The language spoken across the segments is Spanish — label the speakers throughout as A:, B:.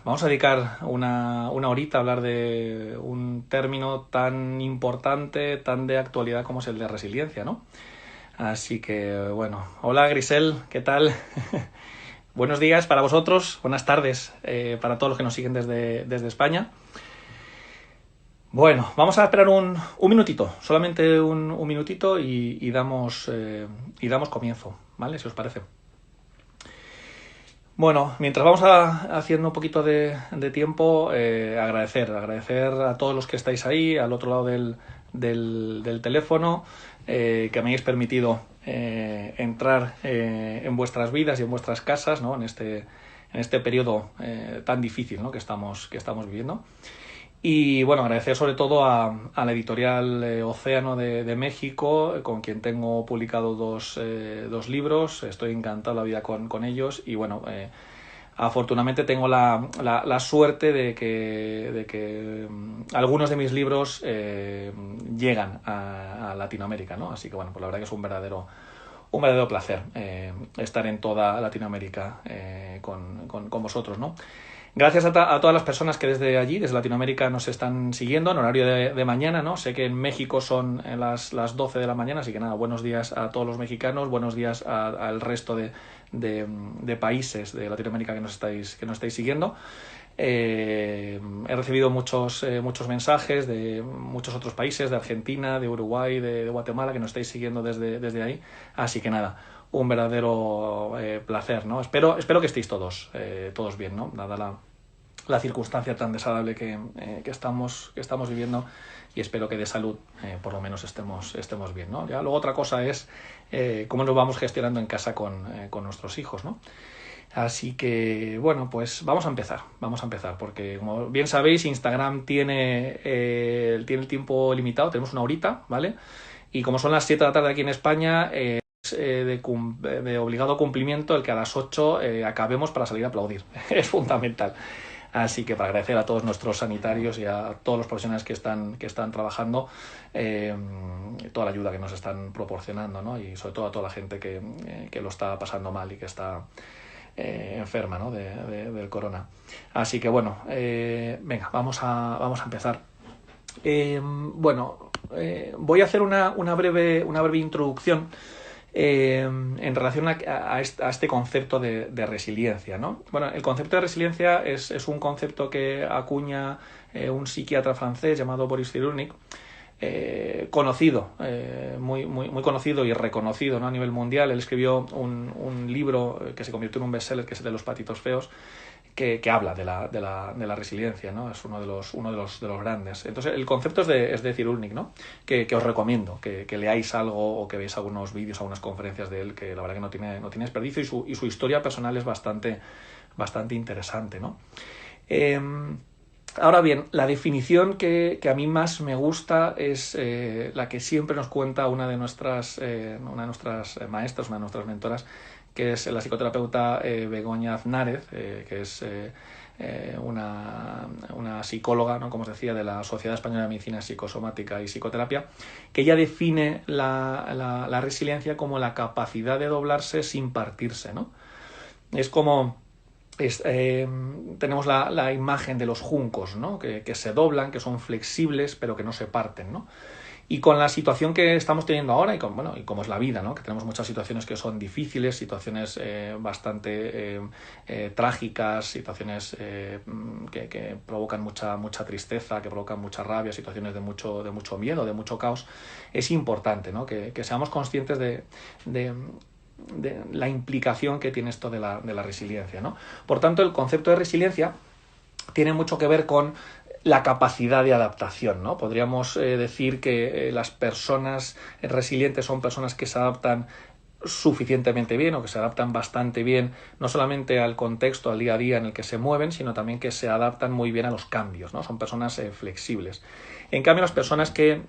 A: Vamos a dedicar una horita a hablar de un término tan importante, tan de actualidad como es el de resiliencia, ¿no? Así que, bueno, hola Grisel, ¿qué tal? Buenos días para vosotros, buenas tardes para todos los que nos siguen desde España. Bueno, vamos a esperar un minutito, solamente un minutito y damos comienzo, ¿vale? Si os parece. Bueno, mientras vamos haciendo un poquito de tiempo, agradecer a todos los que estáis ahí, al otro lado del teléfono, que me hayáis permitido entrar en vuestras vidas y en vuestras casas, ¿no? En este periodo tan difícil, ¿no? que estamos viviendo. Y bueno, agradecer sobre todo a la editorial Océano de México, con quien tengo publicado dos libros. Estoy encantado de la vida con ellos y bueno, afortunadamente tengo la suerte de que algunos de mis libros llegan a Latinoamérica, ¿no? Así que bueno, pues la verdad que es un verdadero placer estar en toda Latinoamérica con vosotros, ¿no? Gracias a todas las personas que desde allí, desde Latinoamérica, nos están siguiendo en horario de mañana, ¿no? Sé que en México son las 12 de la mañana, así que nada, buenos días a todos los mexicanos, buenos días al resto de países de Latinoamérica que nos estáis siguiendo. He recibido muchos mensajes de muchos otros países, de Argentina, de Uruguay, de Guatemala, que nos estáis siguiendo desde ahí. Así que nada, un verdadero placer, ¿no? Espero que estéis todos bien, ¿no? Dada la circunstancia tan desagradable que estamos viviendo, y espero que de salud por lo menos estemos bien, ¿no? Ya luego otra cosa es cómo nos vamos gestionando en casa con nuestros hijos, ¿no? Así que, bueno, pues vamos a empezar, porque como bien sabéis, Instagram tiene el tiempo limitado, tenemos una horita, ¿vale? Y como son las 7 de la tarde aquí en España, de obligado cumplimiento el que a las 8 acabemos para salir a aplaudir. Es fundamental. Así que para agradecer a todos nuestros sanitarios y a todos los profesionales que están trabajando, toda la ayuda que nos están proporcionando, ¿no? Y sobre todo a toda la gente que lo está pasando mal y que está enferma, ¿no? del corona. Así que bueno, venga, vamos a empezar. Voy a hacer una breve introducción en relación a este concepto de resiliencia, ¿no? Bueno, el concepto de resiliencia es un concepto que acuña un psiquiatra francés llamado Boris Cyrulnik, conocido, muy conocido y reconocido, ¿no? A nivel mundial. Él escribió un libro que se convirtió en un bestseller, que es el de Los patitos feos, que habla de la resiliencia, ¿no? Es uno de los grandes. Entonces, el concepto es de Cyrulnik, ¿no? Que os recomiendo que leáis algo o que veáis algunos vídeos, algunas conferencias de él, que la verdad que no tiene desperdicio, y su historia personal es bastante interesante, ¿no? Ahora bien, la definición que a mí más me gusta es la que siempre nos cuenta una de nuestras maestras, una de nuestras mentoras, que es la psicoterapeuta Begoña Aznárez, que es una psicóloga, ¿no? Como os decía, de la Sociedad Española de Medicina Psicosomática y Psicoterapia, que ella define la resiliencia como la capacidad de doblarse sin partirse, ¿no? Es como... tenemos la imagen de los juncos, ¿no? que se doblan, que son flexibles, pero que no se parten, ¿no? Y con la situación que estamos teniendo ahora, y como es la vida, ¿no? Que tenemos muchas situaciones que son difíciles, situaciones bastante trágicas, situaciones que provocan mucha tristeza, que provocan mucha rabia, situaciones de mucho miedo, de mucho caos. Es importante, ¿no? que seamos conscientes de la implicación que tiene esto de la resiliencia, ¿no? Por tanto, el concepto de resiliencia tiene mucho que ver con la capacidad de adaptación, ¿no? Podríamos decir que las personas resilientes son personas que se adaptan suficientemente bien, o que se adaptan bastante bien, no solamente al contexto, al día a día en el que se mueven, sino también que se adaptan muy bien a los cambios, ¿no? Son personas flexibles. En cambio, las personas que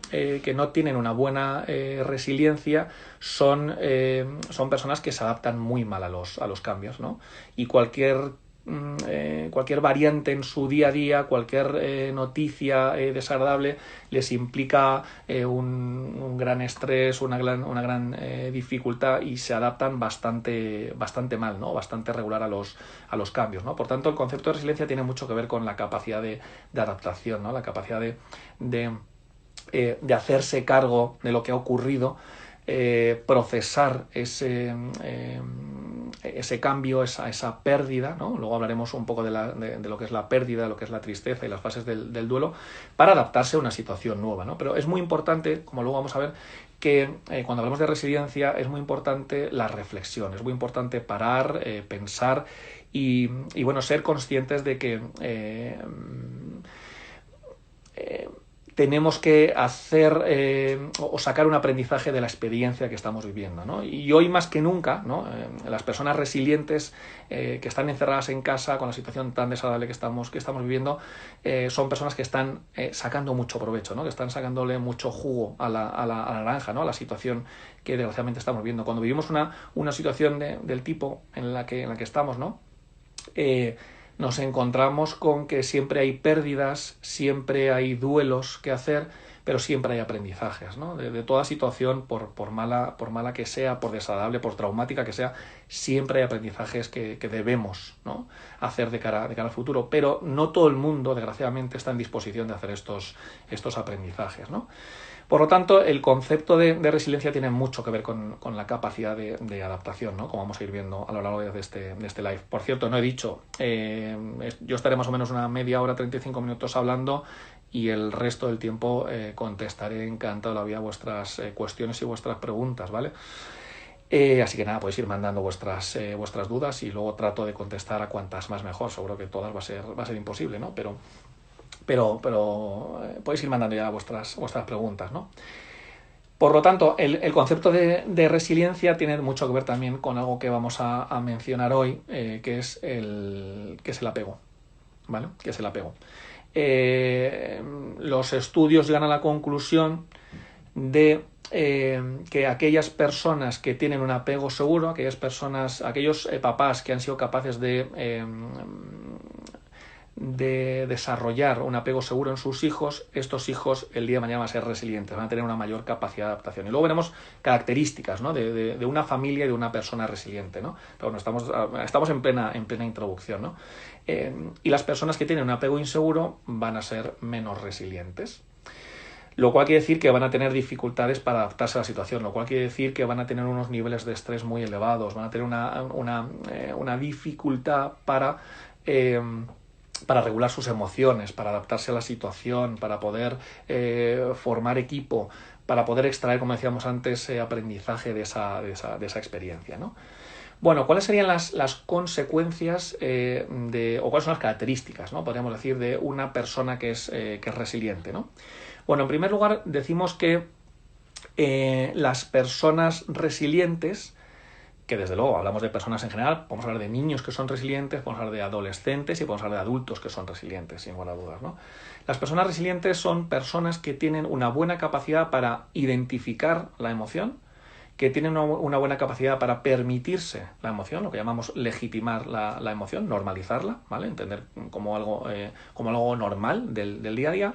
A: no tienen una buena resiliencia son personas que se adaptan muy mal a los cambios, ¿no? Y cualquier cualquier variante en su día a día, cualquier noticia desagradable les implica un gran estrés, una gran dificultad, y se adaptan bastante mal, ¿no? Bastante regular a los cambios, ¿no? Por tanto, el concepto de resiliencia tiene mucho que ver con la capacidad de adaptación, ¿no? La capacidad de hacerse cargo de lo que ha ocurrido, procesar ese cambio, esa pérdida, ¿no? Luego hablaremos un poco de lo que es la pérdida, de lo que es la tristeza y las fases del duelo, para adaptarse a una situación nueva, ¿no? Pero es muy importante, como luego vamos a ver, que cuando hablamos de resiliencia es muy importante la reflexión, es muy importante parar, pensar y bueno, ser conscientes de que tenemos que hacer o sacar un aprendizaje de la experiencia que estamos viviendo, ¿no? Y hoy más que nunca, ¿no? Las personas resilientes que están encerradas en casa con la situación tan desagradable que estamos viviendo, son personas que están sacando mucho provecho, ¿no? Que están sacándole mucho jugo a la naranja, ¿no? A la situación que desgraciadamente estamos viviendo. Cuando vivimos una situación del tipo en la que estamos, ¿no? Nos encontramos con que siempre hay pérdidas, siempre hay duelos que hacer, pero siempre hay aprendizajes, ¿no? De toda situación, por mala que sea, por desagradable, por traumática que sea, siempre hay aprendizajes que debemos, ¿no? Hacer de cara al futuro. Pero no todo el mundo, desgraciadamente, está en disposición de hacer estos aprendizajes, ¿no? Por lo tanto, el concepto de resiliencia tiene mucho que ver con la capacidad de adaptación, ¿no? Como vamos a ir viendo a lo largo de este live. Por cierto, no he dicho, yo estaré más o menos una media hora, 35 minutos hablando, y el resto del tiempo contestaré encantado la vida vuestras cuestiones y vuestras preguntas, ¿vale? Así que nada, podéis ir mandando vuestras dudas y luego trato de contestar a cuantas más mejor. Seguro que todas va a ser imposible, ¿no? Pero podéis ir mandando ya vuestras preguntas, ¿no? Por lo tanto, el concepto de resiliencia tiene mucho que ver también con algo que vamos a mencionar hoy, que es el apego, ¿vale? Que es el apego. Los estudios llegan a la conclusión de que aquellas personas que tienen un apego seguro, aquellos papás que han sido capaces de desarrollar un apego seguro en sus hijos, estos hijos el día de mañana van a ser resilientes, van a tener una mayor capacidad de adaptación. Y luego veremos características, ¿no? de una familia y de una persona resiliente, ¿no? Pero bueno, estamos en plena introducción, ¿no? Y las personas que tienen un apego inseguro van a ser menos resilientes. Lo cual quiere decir que van a tener dificultades para adaptarse a la situación, lo cual quiere decir que van a tener unos niveles de estrés muy elevados, van a tener una dificultad para regular sus emociones, para adaptarse a la situación, para poder formar equipo, para poder extraer, como decíamos antes, aprendizaje de esa experiencia, ¿no? Bueno, ¿cuáles serían las consecuencias o cuáles son las características, ¿no? Podríamos decir, de una persona que es resiliente, ¿no? Bueno, en primer lugar, decimos que las personas resilientes, que desde luego hablamos de personas en general, podemos hablar de niños que son resilientes, podemos hablar de adolescentes y podemos hablar de adultos que son resilientes, sin lugar a dudas, ¿no? Las personas resilientes son personas que tienen una buena capacidad para identificar la emoción, que tienen una buena capacidad para permitirse la emoción, lo que llamamos legitimar la emoción, normalizarla, ¿vale? Entender como algo normal del día a día.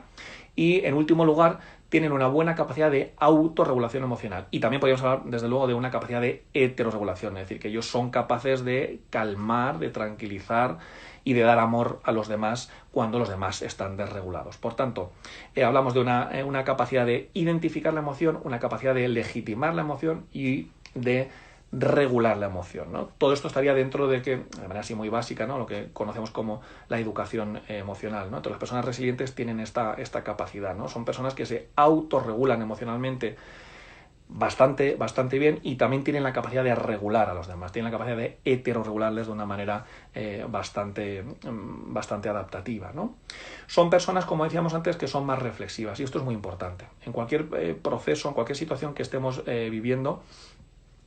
A: Y, en último lugar, tienen una buena capacidad de autorregulación emocional. Y también podríamos hablar, desde luego, de una capacidad de heterorregulación, es decir, que ellos son capaces de calmar, de tranquilizar y de dar amor a los demás cuando los demás están desregulados. Por tanto, hablamos de una capacidad de identificar la emoción, una capacidad de legitimar la emoción y de regular la emoción, ¿no? Todo esto estaría dentro de que, de manera así muy básica, ¿no? Lo que conocemos como la educación emocional, ¿no? Entonces, las personas resilientes tienen esta capacidad, ¿no? Son personas que se autorregulan emocionalmente bastante bien, y también tienen la capacidad de regular a los demás, tienen la capacidad de heterorregularles de una manera bastante adaptativa, ¿no? Son personas, como decíamos antes, que son más reflexivas, y esto es muy importante. En cualquier proceso, en cualquier situación que estemos viviendo,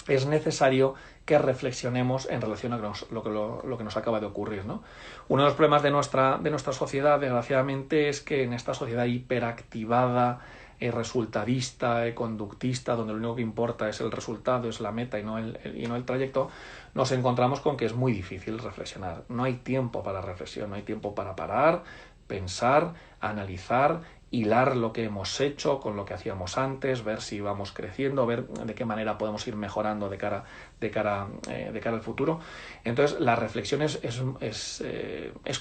A: es necesario que reflexionemos en relación a lo que nos acaba de ocurrir, ¿no? Uno de los problemas de nuestra sociedad, desgraciadamente, es que en esta sociedad hiperactivada, resultadista, conductista, donde lo único que importa es el resultado, es la meta y no el trayecto, nos encontramos con que es muy difícil reflexionar. No hay tiempo para reflexión, no hay tiempo para parar, pensar, analizar, hilar lo que hemos hecho con lo que hacíamos antes, ver si vamos creciendo, ver de qué manera podemos ir mejorando de cara al futuro. Entonces, la reflexión es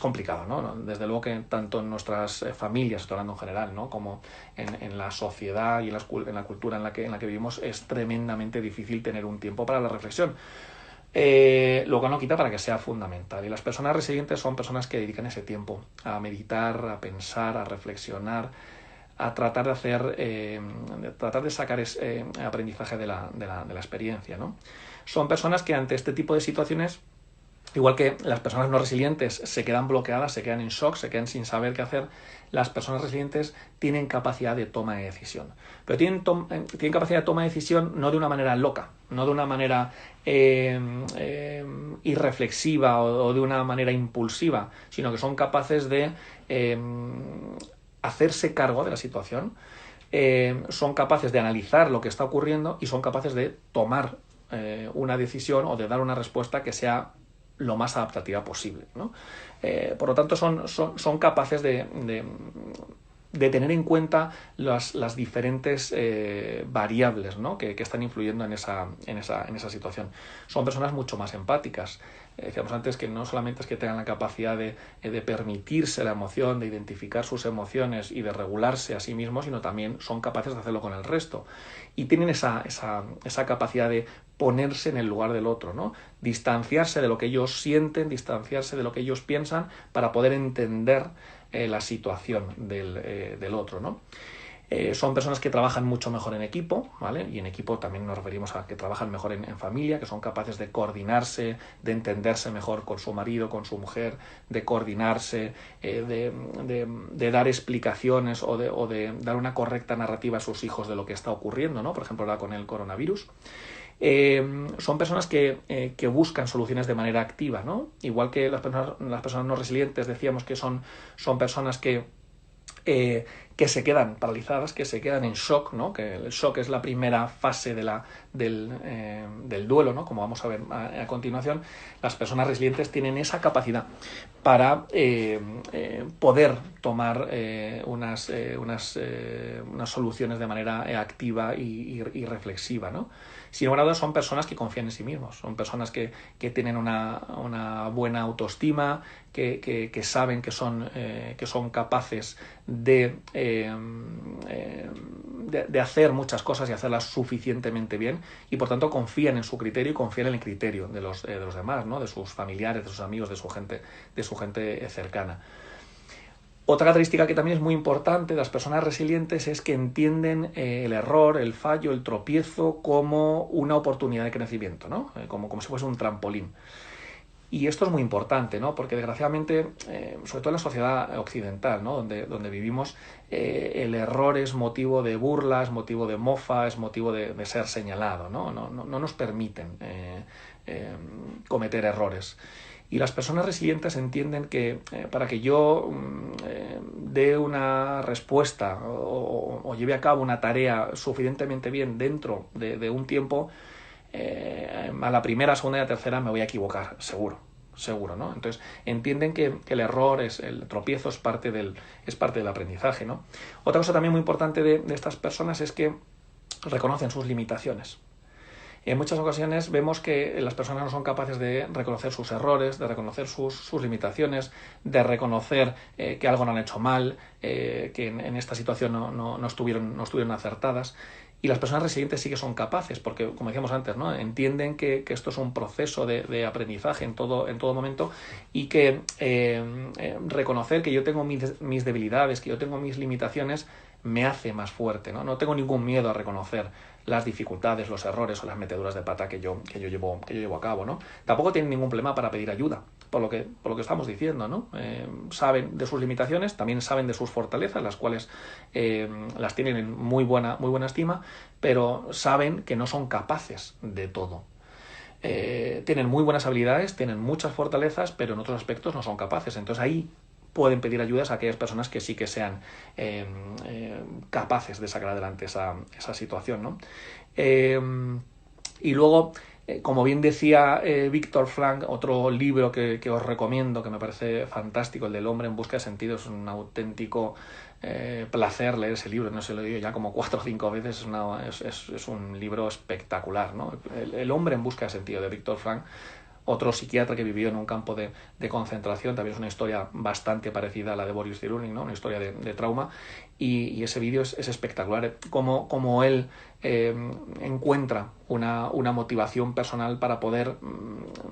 A: complicado, ¿no? Desde luego que tanto en nuestras familias, estoy hablando en general, ¿no? Como en la sociedad y en la cultura en la que vivimos, es tremendamente difícil tener un tiempo para la reflexión. Lo que no quita para que sea fundamental. Y las personas resilientes son personas que dedican ese tiempo a meditar, a pensar, a reflexionar, a tratar de tratar de sacar aprendizaje de la experiencia, ¿no? Son personas que ante este tipo de situaciones, igual que las personas no resilientes se quedan bloqueadas, se quedan en shock, se quedan sin saber qué hacer, las personas resilientes tienen capacidad de toma de decisión. Pero tienen capacidad de toma de decisión no de una manera loca, no de una manera irreflexiva o de una manera impulsiva, sino que son capaces de hacerse cargo de la situación, son capaces de analizar lo que está ocurriendo y son capaces de tomar una decisión o de dar una respuesta que sea lo más adaptativa posible, ¿no? Por lo tanto, son capaces de tener en cuenta las diferentes variables, ¿no? que están influyendo en esa situación. Son personas mucho más empáticas. Decíamos antes que no solamente es que tengan la capacidad de permitirse la emoción, de identificar sus emociones y de regularse a sí mismos, sino también son capaces de hacerlo con el resto. Y tienen esa capacidad de ponerse en el lugar del otro, ¿no? Distanciarse de lo que ellos sienten, distanciarse de lo que ellos piensan para poder entender la situación del otro, ¿no? Son personas que trabajan mucho mejor en equipo, ¿vale? Y en equipo también nos referimos a que trabajan mejor en familia, que son capaces de coordinarse, de entenderse mejor con su marido, con su mujer, de coordinarse, de dar explicaciones o de dar una correcta narrativa a sus hijos de lo que está ocurriendo, ¿no? Por ejemplo, ahora con el coronavirus. Son personas que buscan soluciones de manera activa, ¿no? Igual que las personas no resilientes, decíamos que son personas que se quedan paralizadas, que se quedan en shock, ¿no? Que el shock es la primera fase del duelo, ¿no? Como vamos a ver a continuación. Las personas resilientes tienen esa capacidad para poder tomar unas soluciones de manera activa y reflexiva, ¿no? Sin lugar a dudas, son personas que confían en sí mismos, son personas que tienen una buena autoestima, que saben que son capaces de hacer muchas cosas y hacerlas suficientemente bien, y por tanto confían en su criterio y confían en el criterio de los demás, ¿no? De sus familiares, de sus amigos, de su gente cercana. Otra característica que también es muy importante de las personas resilientes es que entienden el error, el fallo, el tropiezo como una oportunidad de crecimiento, ¿no? Como si fuese un trampolín. Y esto es muy importante, ¿no? Porque desgraciadamente, sobre todo en la sociedad occidental, ¿no? donde vivimos, el error es motivo de burla, es motivo de mofa, es motivo de ser señalado, ¿no? No nos permiten cometer errores. Y las personas resilientes entienden que para que yo dé una respuesta o lleve a cabo una tarea suficientemente bien dentro de un tiempo, a la primera, segunda y la tercera me voy a equivocar, seguro, ¿no? Entonces entienden que el error, el tropiezo es parte del aprendizaje, ¿no? Otra cosa también muy importante de estas personas es que reconocen sus limitaciones. En muchas ocasiones vemos que las personas no son capaces de reconocer sus errores, de reconocer sus limitaciones, de reconocer que algo no han hecho mal, que en esta situación no estuvieron acertadas. Y las personas resilientes sí que son capaces, porque, como decíamos antes, ¿no? Entienden que esto es un proceso de aprendizaje en todo momento, y que reconocer que yo tengo mis debilidades, que yo tengo mis limitaciones, me hace más fuerte, ¿no? No tengo ningún miedo a reconocer las dificultades, los errores o las meteduras de pata que yo llevo a cabo, ¿no? Tampoco tienen ningún problema para pedir ayuda, por lo que estamos diciendo, ¿no? Saben de sus limitaciones, también saben de sus fortalezas, las cuales las tienen en muy buena estima, pero saben que no son capaces de todo. Tienen muy buenas habilidades, tienen muchas fortalezas, pero en otros aspectos no son capaces. Entonces ahí pueden pedir ayudas a aquellas personas que sí que sean capaces de sacar adelante esa situación, ¿no? Y luego, como bien decía Viktor Frankl, otro libro que os recomiendo, que me parece fantástico, el del hombre en busca de sentido, es un auténtico placer leer ese libro, no sé, lo he leído ya como 4 o 5 veces, es un libro espectacular, ¿no? El hombre en busca de sentido, de Viktor Frankl, otro psiquiatra que vivió en un campo de concentración. También es una historia bastante parecida a la de Boris Cyrulnik, ¿no? Una historia de trauma, y ese vídeo es espectacular, como él encuentra una motivación personal para poder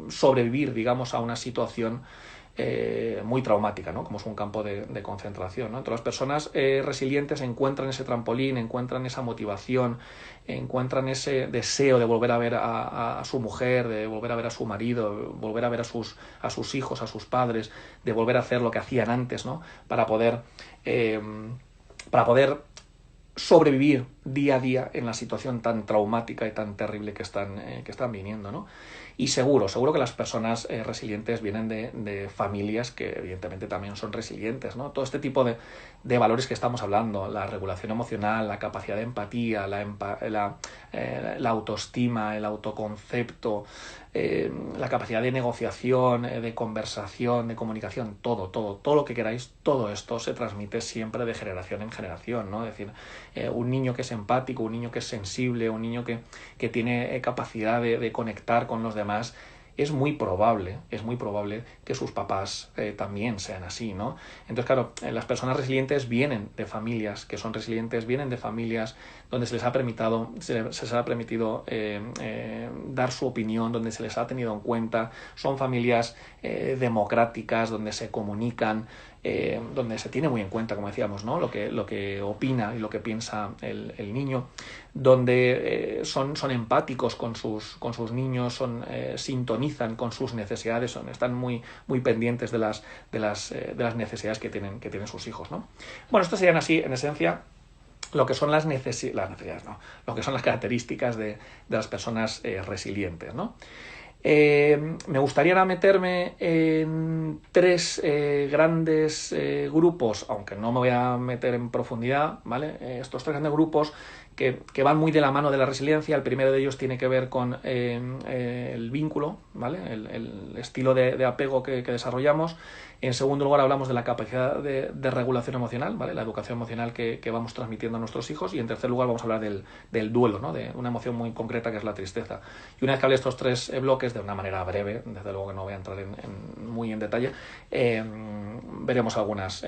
A: sobrevivir, digamos, a una situación muy traumática, ¿no? Como es un campo de concentración, ¿no? Entonces las personas resilientes encuentran ese trampolín, encuentran esa motivación, encuentran ese deseo de volver a ver a su mujer, de volver a ver a su marido, volver a ver a sus hijos, a sus padres, de volver a hacer lo que hacían antes, ¿no? Para poder sobrevivir día a día en la situación tan traumática y tan terrible que están viniendo, ¿no? Y seguro que las personas resilientes vienen de familias que evidentemente también son resilientes, ¿no? Todo este tipo de valores que estamos hablando, la regulación emocional, la capacidad de empatía, la autoestima, el autoconcepto, la capacidad de negociación, de conversación, de comunicación, todo lo que queráis, todo esto se transmite siempre de generación en generación, ¿no? Es decir, un niño que es empático, un niño que es sensible, un niño que tiene capacidad de conectar con los demás, es muy probable que sus papás también sean así, ¿no? Entonces, claro, las personas resilientes vienen de familias que son resilientes, vienen de familias donde se les ha permitido dar su opinión, donde se les ha tenido en cuenta, son familias democráticas, donde se comunican, donde se tiene muy en cuenta, como decíamos, ¿no? lo que opina y lo que piensa el niño, donde son empáticos con sus niños, sintonizan con sus necesidades, están muy pendientes de las necesidades que tienen sus hijos, ¿no? Bueno, estas serían así, en esencia, lo que son las necesidades, ¿no? Lo que son las características de las personas resilientes, ¿no? Me gustaría meterme en 3 grandes grupos, aunque no me voy a meter en profundidad, ¿vale? Estos 3 grandes grupos que van muy de la mano de la resiliencia. El primero de ellos tiene que ver con el vínculo, ¿vale? El estilo de apego que desarrollamos. En segundo lugar, hablamos de la capacidad de regulación emocional, ¿vale? La educación emocional que vamos transmitiendo a nuestros hijos. Y en tercer lugar, vamos a hablar del duelo, ¿no? De una emoción muy concreta que es la tristeza. Y una vez que hable de estos 3 bloques de una manera breve, desde luego que no voy a entrar muy en detalle, veremos algunas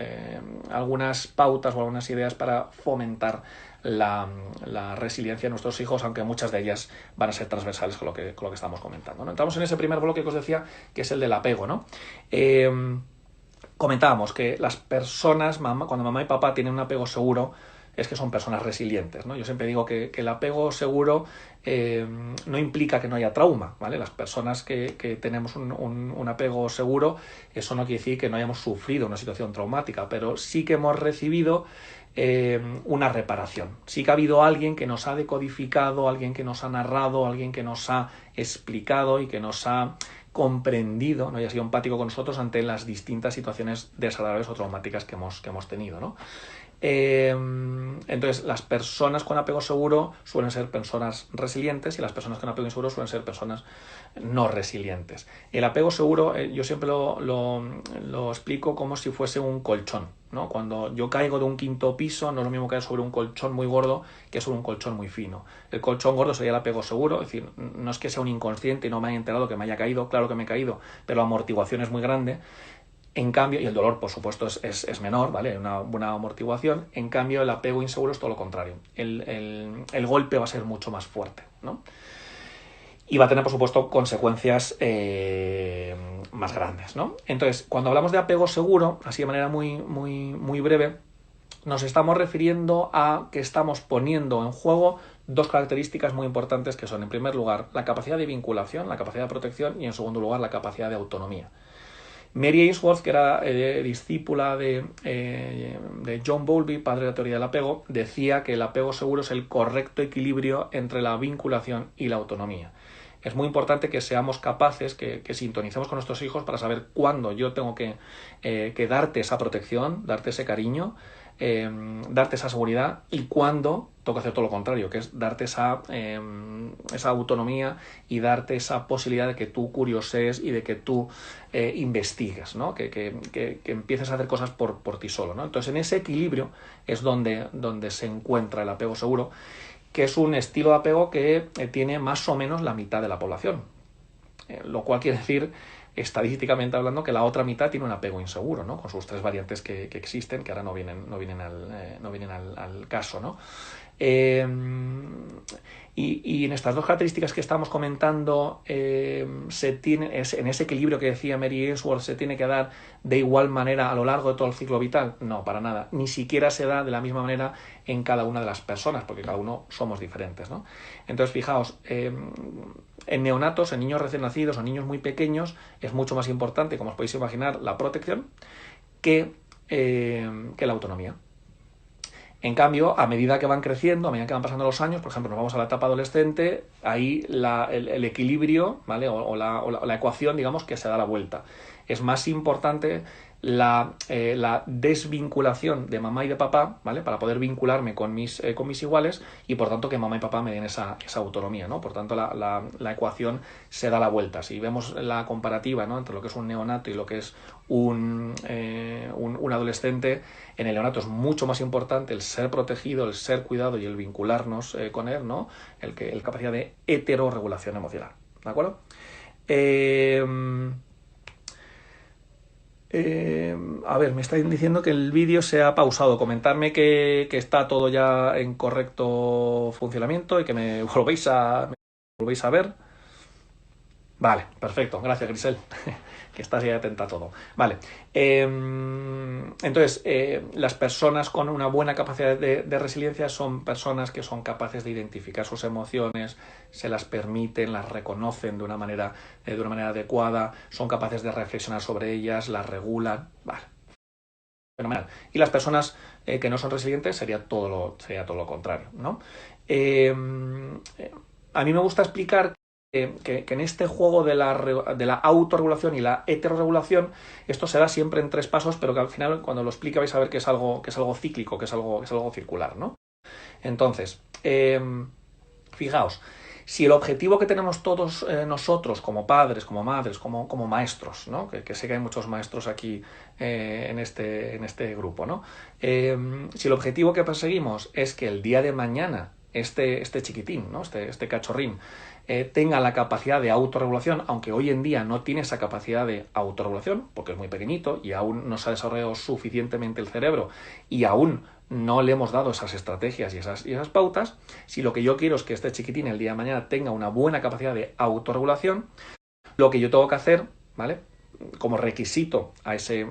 A: pautas o algunas ideas para fomentar la resiliencia de nuestros hijos, aunque muchas de ellas van a ser transversales con lo que estamos comentando, ¿no? Entramos en ese primer bloque que os decía, que es el del apego, ¿no? Comentábamos que las personas, cuando mamá y papá tienen un apego seguro, es que son personas resilientes, ¿no? Yo siempre digo que el apego seguro no implica que no haya trauma, ¿vale? Las personas que tenemos un apego seguro, eso no quiere decir que no hayamos sufrido una situación traumática, pero sí que hemos recibido una reparación. Sí que ha habido alguien que nos ha decodificado, alguien que nos ha narrado, alguien que nos ha explicado y que nos ha comprendido, ¿no? Y ha sido empático con nosotros ante las distintas situaciones desagradables o traumáticas que hemos tenido, ¿no? Entonces, las personas con apego seguro suelen ser personas resilientes y las personas con apego inseguro suelen ser personas no resilientes. El apego seguro, yo siempre lo explico como si fuese un colchón, ¿no? Cuando yo caigo de un 5º piso, no es lo mismo caer sobre un colchón muy gordo que sobre un colchón muy fino. El colchón gordo sería el apego seguro, es decir, no es que sea un inconsciente y no me haya enterado que me haya caído, claro que me he caído, pero la amortiguación es muy grande. En cambio, y el dolor, por supuesto, es menor, ¿vale? Una buena amortiguación. En cambio, el apego inseguro es todo lo contrario. El golpe va a ser mucho más fuerte, ¿no? Y va a tener, por supuesto, consecuencias más grandes, ¿no? Entonces, cuando hablamos de apego seguro, así de manera muy breve, nos estamos refiriendo a que estamos poniendo en juego 2 características muy importantes que son, en primer lugar, la capacidad de vinculación, la capacidad de protección y, en segundo lugar, la capacidad de autonomía. Mary Ainsworth, que era discípula de John Bowlby, padre de la teoría del apego, decía que el apego seguro es el correcto equilibrio entre la vinculación y la autonomía. es muy importante que seamos capaces, que sintonicemos con nuestros hijos para saber cuándo yo tengo que darte esa protección, darte ese cariño, darte esa seguridad, y cuándo tengo que hacer todo lo contrario, que es darte esa autonomía y darte esa posibilidad de que tú curiosees y de que tú investigues, ¿no? Que empieces a hacer cosas por ti solo, ¿no? Entonces, en ese equilibrio es donde se encuentra el apego seguro, que es un estilo de apego que tiene más o menos la mitad de la población, lo cual quiere decir, estadísticamente hablando, que la otra mitad tiene un apego inseguro, ¿no? Con sus tres variantes que existen, que ahora no vienen al caso, ¿no? Y en estas dos características que estamos comentando, en ese equilibrio que decía Mary Ainsworth, ¿se tiene que dar de igual manera a lo largo de todo el ciclo vital? No, para nada. Ni siquiera se da de la misma manera en cada una de las personas, porque cada uno somos diferentes, ¿no? Entonces, fijaos, en neonatos, en niños recién nacidos o niños muy pequeños, es mucho más importante, como os podéis imaginar, la protección que la autonomía. En cambio, a medida que van creciendo, a medida que van pasando los años, por ejemplo, nos vamos a la etapa adolescente, ahí el equilibrio, ¿vale? o la ecuación, digamos, que se da la vuelta. Es más importante la desvinculación de mamá y de papá, ¿vale? Para poder vincularme con mis iguales, y por tanto que mamá y papá me den esa autonomía, ¿no? Por tanto, la ecuación se da la vuelta. Si vemos la comparativa, ¿no?, entre lo que es un neonato y lo que es un adolescente, en el neonato es mucho más importante el ser protegido, el ser cuidado y el vincularnos con él, ¿no? El capacidad de heterorregulación emocional, ¿de acuerdo? A ver, me estáis diciendo que el vídeo se ha pausado. Comentadme que está todo ya en correcto funcionamiento y que me volvéis a ver. Vale, perfecto. Gracias, Grisel, que estás ya atenta a todo. Vale. Entonces, las personas con una buena capacidad de resiliencia son personas que son capaces de identificar sus emociones, se las permiten, las reconocen de una manera adecuada, son capaces de reflexionar sobre ellas, las regulan. Vale. Fenomenal. Y las personas que no son resilientes sería todo lo contrario, ¿no? A mí me gusta explicar que en este juego de la autorregulación y la heterorregulación, esto se da siempre en 3 pasos, pero que al final, cuando lo explique, vais a ver que es algo cíclico, que es algo circular, ¿no? Entonces, fijaos, si el objetivo que tenemos todos nosotros, como padres, como madres, como maestros, ¿no? Que sé que hay muchos maestros aquí en este grupo, ¿no? Si el objetivo que perseguimos es que el día de mañana este chiquitín, ¿no?, este cachorrín, tenga la capacidad de autorregulación, aunque hoy en día no tiene esa capacidad de autorregulación, porque es muy pequeñito y aún no se ha desarrollado suficientemente el cerebro, y aún no le hemos dado esas estrategias y esas pautas. Si lo que yo quiero es que este chiquitín el día de mañana tenga una buena capacidad de autorregulación, lo que yo tengo que hacer, ¿vale?, como requisito a ese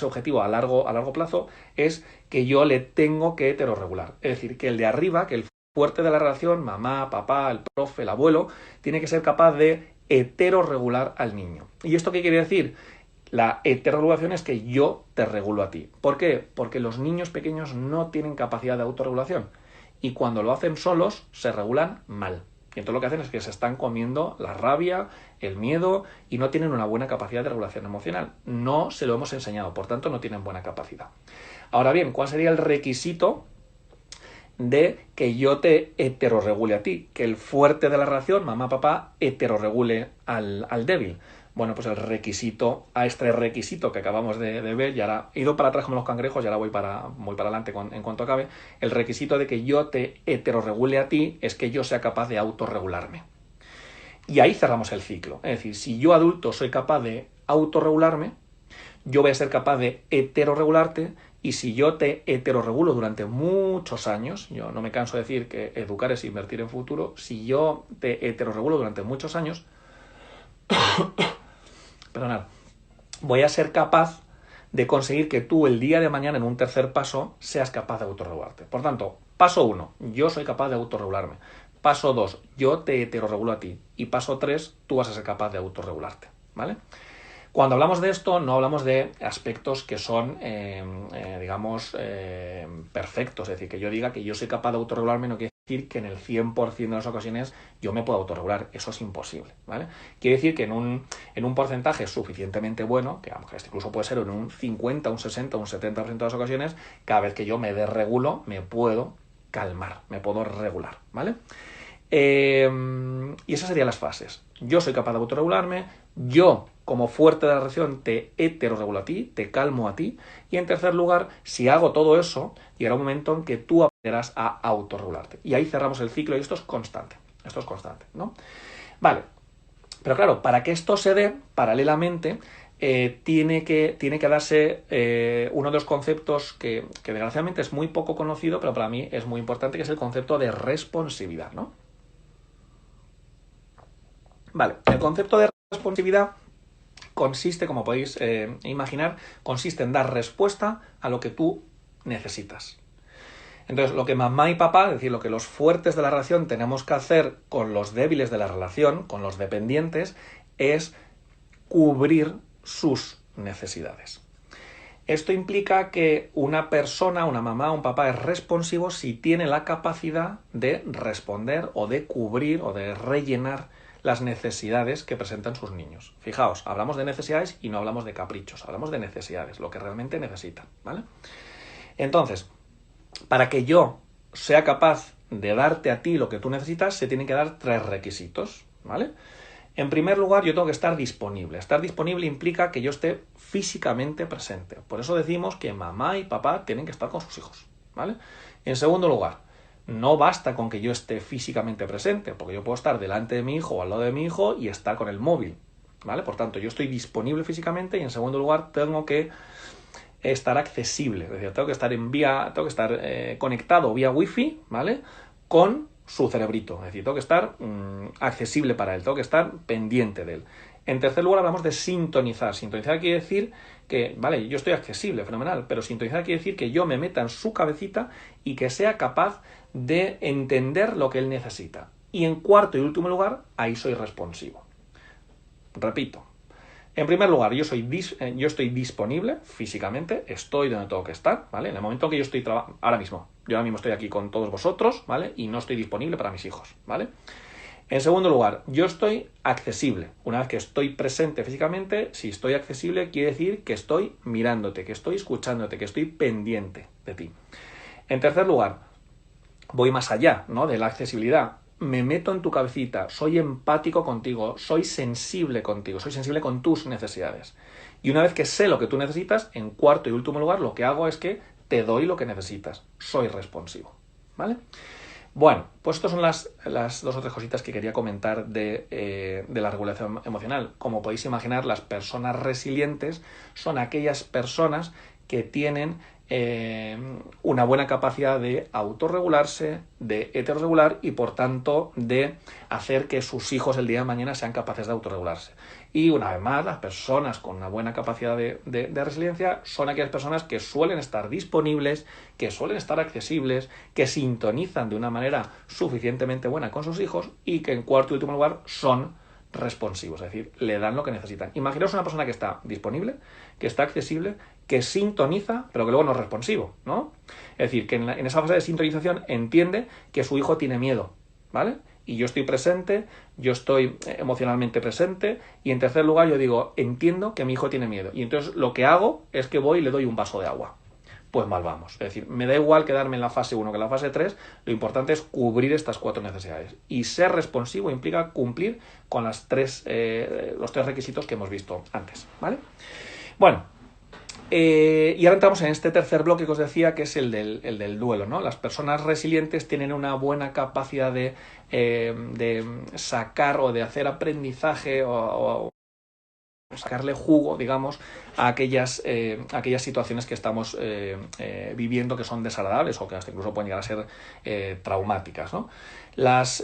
A: objetivo a largo plazo, es que yo le tengo que heterorregular. Es decir, que el de arriba, que el fuerte de la relación, mamá, papá, el profe, el abuelo, tiene que ser capaz de heterorregular al niño. ¿Y esto qué quiere decir? La heterorregulación es que yo te regulo a ti. ¿Por qué? Porque los niños pequeños no tienen capacidad de autorregulación, y cuando lo hacen solos se regulan mal. Y entonces lo que hacen es que se están comiendo la rabia, el miedo, y no tienen una buena capacidad de regulación emocional. No se lo hemos enseñado, por tanto no tienen buena capacidad. Ahora bien, ¿cuál sería el requisito de que yo te heterorregule a ti? Que el fuerte de la relación, mamá, papá, heterorregule al débil. Bueno, pues el requisito, a este requisito que acabamos de ver, y ahora he ido para atrás como los cangrejos y ahora voy para adelante en cuanto acabe, el requisito de que yo te heterorregule a ti es que yo sea capaz de autorregularme. Y ahí cerramos el ciclo. Es decir, si yo adulto soy capaz de autorregularme, yo voy a ser capaz de heterorregularte, y si yo te heterorregulo durante muchos años, yo no me canso de decir que educar es invertir en futuro, si yo te heterorregulo durante muchos años, perdonad, voy a ser capaz de conseguir que tú el día de mañana, en un tercer paso, seas capaz de autorregularte. Por tanto, paso 1, yo soy capaz de autorregularme. Paso 2, yo te heterorregulo a ti. Y paso 3, tú vas a ser capaz de autorregularte, ¿vale? Cuando hablamos de esto, no hablamos de aspectos que son, digamos, perfectos. Es decir, que yo diga que yo soy capaz de autorregularme no quiere decir que en el 100% de las ocasiones yo me puedo autorregular. Eso es imposible, ¿vale? Quiere decir que en un porcentaje suficientemente bueno, que vamos, incluso puede ser en un 50, un 60, un 70% de las ocasiones, cada vez que yo me desregulo, me puedo calmar, me puedo regular, ¿vale? Y esas serían las fases. Yo soy capaz de autorregularme, yo como fuerte de la reacción te heterorregulo a ti, te calmo a ti, y en tercer lugar, si hago todo eso, llegará un momento en que tú aprenderás a autorregularte. Y ahí cerramos el ciclo y esto es constante, ¿no? Vale, pero claro, para que esto se dé paralelamente, tiene que darse uno de los conceptos que desgraciadamente es muy poco conocido, pero para mí es muy importante, que es el concepto de responsividad, ¿no? Vale, el concepto de responsividad consiste, como podéis imaginar, consiste en dar respuesta a lo que tú necesitas. Entonces, lo que mamá y papá, es decir, lo que los fuertes de la relación tenemos que hacer con los débiles de la relación, con los dependientes, es cubrir sus necesidades. Esto implica que una persona, una mamá, un papá es responsivo si tiene la capacidad de responder o de cubrir o de rellenar las necesidades que presentan sus niños. Fijaos, hablamos de necesidades y no hablamos de caprichos, hablamos de necesidades, lo que realmente necesitan, ¿vale? Entonces, para que yo sea capaz de darte a ti lo que tú necesitas, se tienen que dar 3 requisitos, ¿vale? En primer lugar, yo tengo que estar disponible. Estar disponible implica que yo esté físicamente presente. Por eso decimos que mamá y papá tienen que estar con sus hijos, ¿vale? En segundo lugar, no basta con que yo esté físicamente presente, porque yo puedo estar delante de mi hijo o al lado de mi hijo y estar con el móvil, ¿vale? Por tanto, yo estoy disponible físicamente y en segundo lugar tengo que estar accesible, es decir, tengo que estar conectado vía wifi, ¿vale? Con su cerebrito, es decir, tengo que estar accesible para él, tengo que estar pendiente de él. En tercer lugar hablamos de sintonizar. Sintonizar quiere decir que, vale, yo estoy accesible, fenomenal, pero sintonizar quiere decir que yo me meta en su cabecita y que sea capaz de entender lo que él necesita. Y en cuarto y último lugar, ahí soy responsivo. Repito. En primer lugar, yo estoy disponible físicamente, estoy donde tengo que estar, ¿vale? En el momento que yo estoy ahora mismo estoy aquí con todos vosotros, ¿vale? Y no estoy disponible para mis hijos, ¿vale? En segundo lugar, yo estoy accesible. Una vez que estoy presente físicamente, si estoy accesible, quiere decir que estoy mirándote, que estoy escuchándote, que estoy pendiente de ti. En tercer lugar, voy más allá, ¿no? De la accesibilidad. Me meto en tu cabecita, soy empático contigo, soy sensible contigo, soy sensible con tus necesidades. Y una vez que sé lo que tú necesitas, en cuarto y último lugar, lo que hago es que te doy lo que necesitas. Soy responsivo, ¿vale? Bueno, pues estas son las 2 o 3 cositas que quería comentar de la regulación emocional. Como podéis imaginar, las personas resilientes son aquellas personas que tienen una buena capacidad de autorregularse, de heterorregular y por tanto de hacer que sus hijos el día de mañana sean capaces de autorregularse. Y una vez más, las personas con una buena capacidad de resiliencia son aquellas personas que suelen estar disponibles, que suelen estar accesibles, que sintonizan de una manera suficientemente buena con sus hijos y que en cuarto y último lugar son responsivos, es decir, le dan lo que necesitan. Imaginaos una persona que está disponible, que está accesible, que sintoniza, pero que luego no es responsivo, ¿no? Es decir, que en esa fase de sintonización entiende que su hijo tiene miedo, ¿vale? Y yo estoy presente, yo estoy emocionalmente presente y en tercer lugar yo digo, entiendo que mi hijo tiene miedo y entonces lo que hago es que voy y le doy un vaso de agua. Pues mal vamos. Es decir, me da igual quedarme en la fase 1 que en la fase 3, lo importante es cubrir estas 4 necesidades. Y ser responsivo implica cumplir con los 3 requisitos que hemos visto antes, ¿vale? Bueno, y ahora entramos en este tercer bloque que os decía, que es el del duelo, ¿no? Las personas resilientes tienen una buena capacidad de sacar o de hacer aprendizaje o sacarle jugo, digamos, a aquellas situaciones que estamos viviendo que son desagradables o que hasta incluso pueden llegar a ser traumáticas, ¿no? Las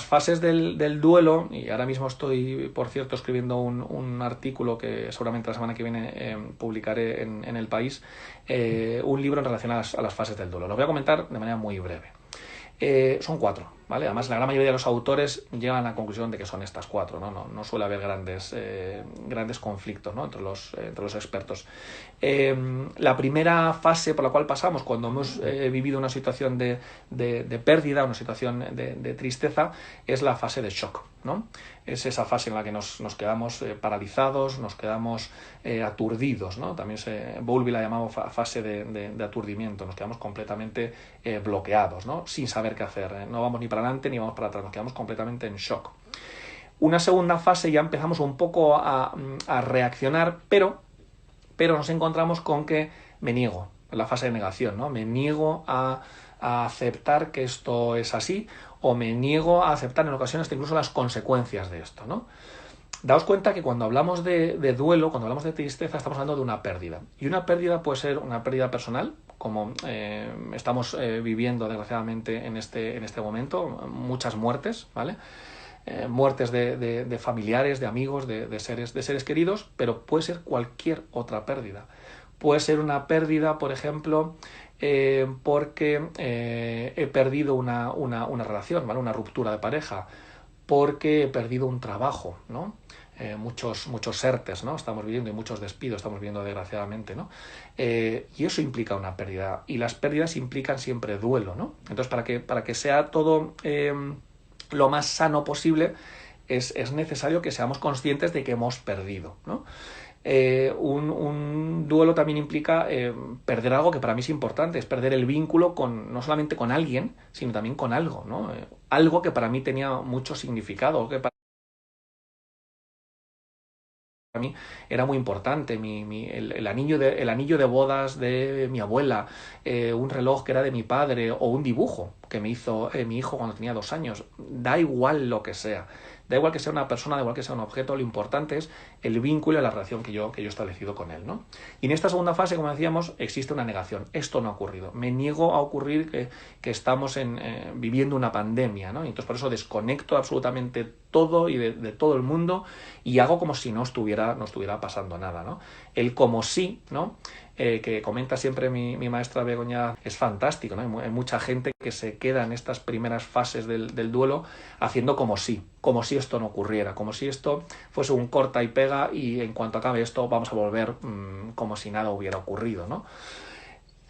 A: fases del duelo, y ahora mismo estoy, por cierto, escribiendo un artículo que seguramente la semana que viene publicaré en El País, un libro en relación a las fases del duelo. Lo voy a comentar de manera muy breve. Son 4. ¿vale? Además, la gran mayoría de los autores llegan a la conclusión de que son estas 4, ¿no? No suele haber grandes conflictos, ¿no? entre los expertos. La primera fase por la cual pasamos cuando hemos vivido una situación de pérdida, una situación de tristeza, es la fase de shock, ¿no? Es esa fase en la que nos quedamos paralizados, nos quedamos aturdidos, ¿no? También Bowlby la llamaba fase de aturdimiento, nos quedamos completamente bloqueados, ¿no? Sin saber qué hacer, no vamos ni para adelante ni vamos para atrás, nos quedamos completamente en shock. Una segunda fase ya empezamos un poco a reaccionar, pero nos encontramos con que me niego, la fase de negación, ¿no? Me niego a aceptar que esto es así, o me niego a aceptar en ocasiones hasta incluso las consecuencias de esto, ¿no? Daos cuenta que cuando hablamos de duelo, cuando hablamos de tristeza, estamos hablando de una pérdida. Y una pérdida puede ser una pérdida personal, como estamos viviendo desgraciadamente en este momento, muchas muertes, ¿vale? Muertes de familiares, de amigos, de seres queridos, pero puede ser cualquier otra pérdida. Puede ser una pérdida, por ejemplo, porque he perdido una relación, ¿vale? Una ruptura de pareja, porque he perdido un trabajo, ¿no? Muchos ERTES, ¿no? Estamos viviendo y muchos despidos estamos viviendo desgraciadamente, ¿no? Y eso implica una pérdida, y las pérdidas implican siempre duelo, ¿no? Entonces, para que sea todo lo más sano posible, es necesario que seamos conscientes de que hemos perdido, ¿no? Un duelo también implica perder algo que para mí es importante, es perder el vínculo no solamente con alguien, sino también con algo, ¿no? Algo que para mí tenía mucho significado, que para mí era muy importante, el anillo de bodas de mi abuela, un reloj que era de mi padre, o un dibujo que me hizo mi hijo cuando tenía 2 años. Da igual lo que sea. Da igual que sea una persona, da igual que sea un objeto, lo importante es el vínculo y la relación que yo he establecido con él, ¿no? Y en esta segunda fase, como decíamos, existe una negación. Esto no ha ocurrido. Me niego a ocurrir que estamos viviendo una pandemia, ¿no? Y entonces por eso desconecto absolutamente todo y de todo el mundo y hago como si no estuviera pasando nada, ¿no? El como sí, ¿no? Que comenta siempre mi maestra Begoña, es fantástico, ¿no? Hay mucha gente que se queda en estas primeras fases del duelo haciendo como si esto no ocurriera, como si esto fuese un corta y pega y en cuanto acabe esto vamos a volver como si nada hubiera ocurrido, ¿no?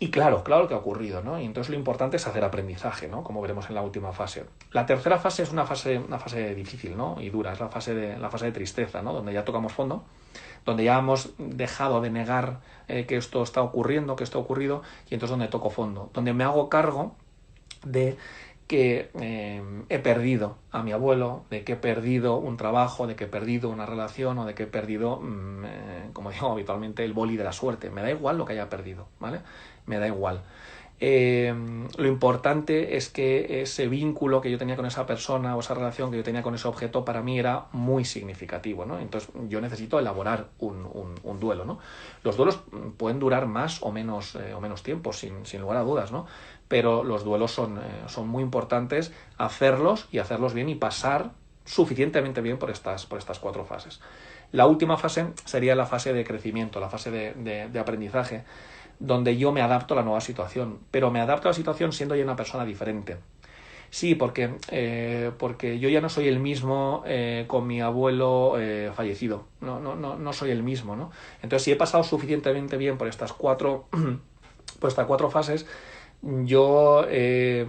A: Y claro que ha ocurrido, ¿no? Y entonces lo importante es hacer aprendizaje, ¿no? Como veremos en la última fase. La tercera fase es una fase difícil, ¿no? Y dura, es la fase de tristeza, ¿no? Donde ya tocamos fondo, donde ya hemos dejado de negar que esto está ocurriendo, que esto ha ocurrido, y entonces donde toco fondo, donde me hago cargo de que he perdido a mi abuelo, de que he perdido un trabajo, de que he perdido una relación o de que he perdido, como digo habitualmente, el boli de la suerte. Me da igual lo que haya perdido, ¿vale? Me da igual. Lo importante es que ese vínculo que yo tenía con esa persona o esa relación que yo tenía con ese objeto para mí era muy significativo, ¿no? Entonces yo necesito elaborar un duelo, ¿no? Los duelos pueden durar más o menos tiempo, sin lugar a dudas, ¿no? Pero los duelos son muy importantes, hacerlos y hacerlos bien y pasar suficientemente bien por estas 4 fases. La última fase sería la fase de crecimiento, la fase de aprendizaje, donde yo me adapto a la nueva situación, pero me adapto a la situación siendo ya una persona diferente. Sí, porque yo ya no soy el mismo con mi abuelo fallecido, no soy el mismo, ¿no? Entonces, si he pasado suficientemente bien por estas 4 fases, yo he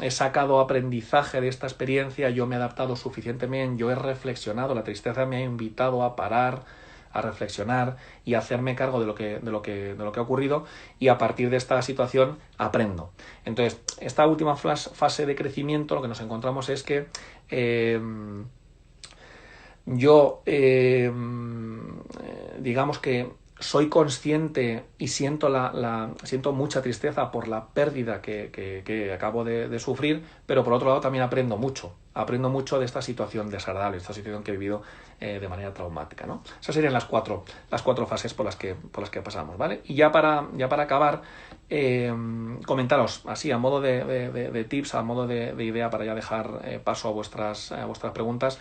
A: sacado aprendizaje de esta experiencia, yo me he adaptado suficientemente, yo he reflexionado, la tristeza me ha invitado a parar, a reflexionar y a hacerme cargo de lo que ha ocurrido, y a partir de esta situación aprendo. Entonces, esta última fase de crecimiento, lo que nos encontramos es que yo digamos que soy consciente y siento mucha tristeza por la pérdida que acabo de sufrir, pero por otro lado también aprendo mucho de esta situación desagradable, esta situación que he vivido de manera traumática, ¿no? Esas serían las cuatro fases por las que pasamos, ¿vale? Y ya para acabar, comentaros así a modo de tips, a modo de idea, para ya dejar paso a vuestras preguntas.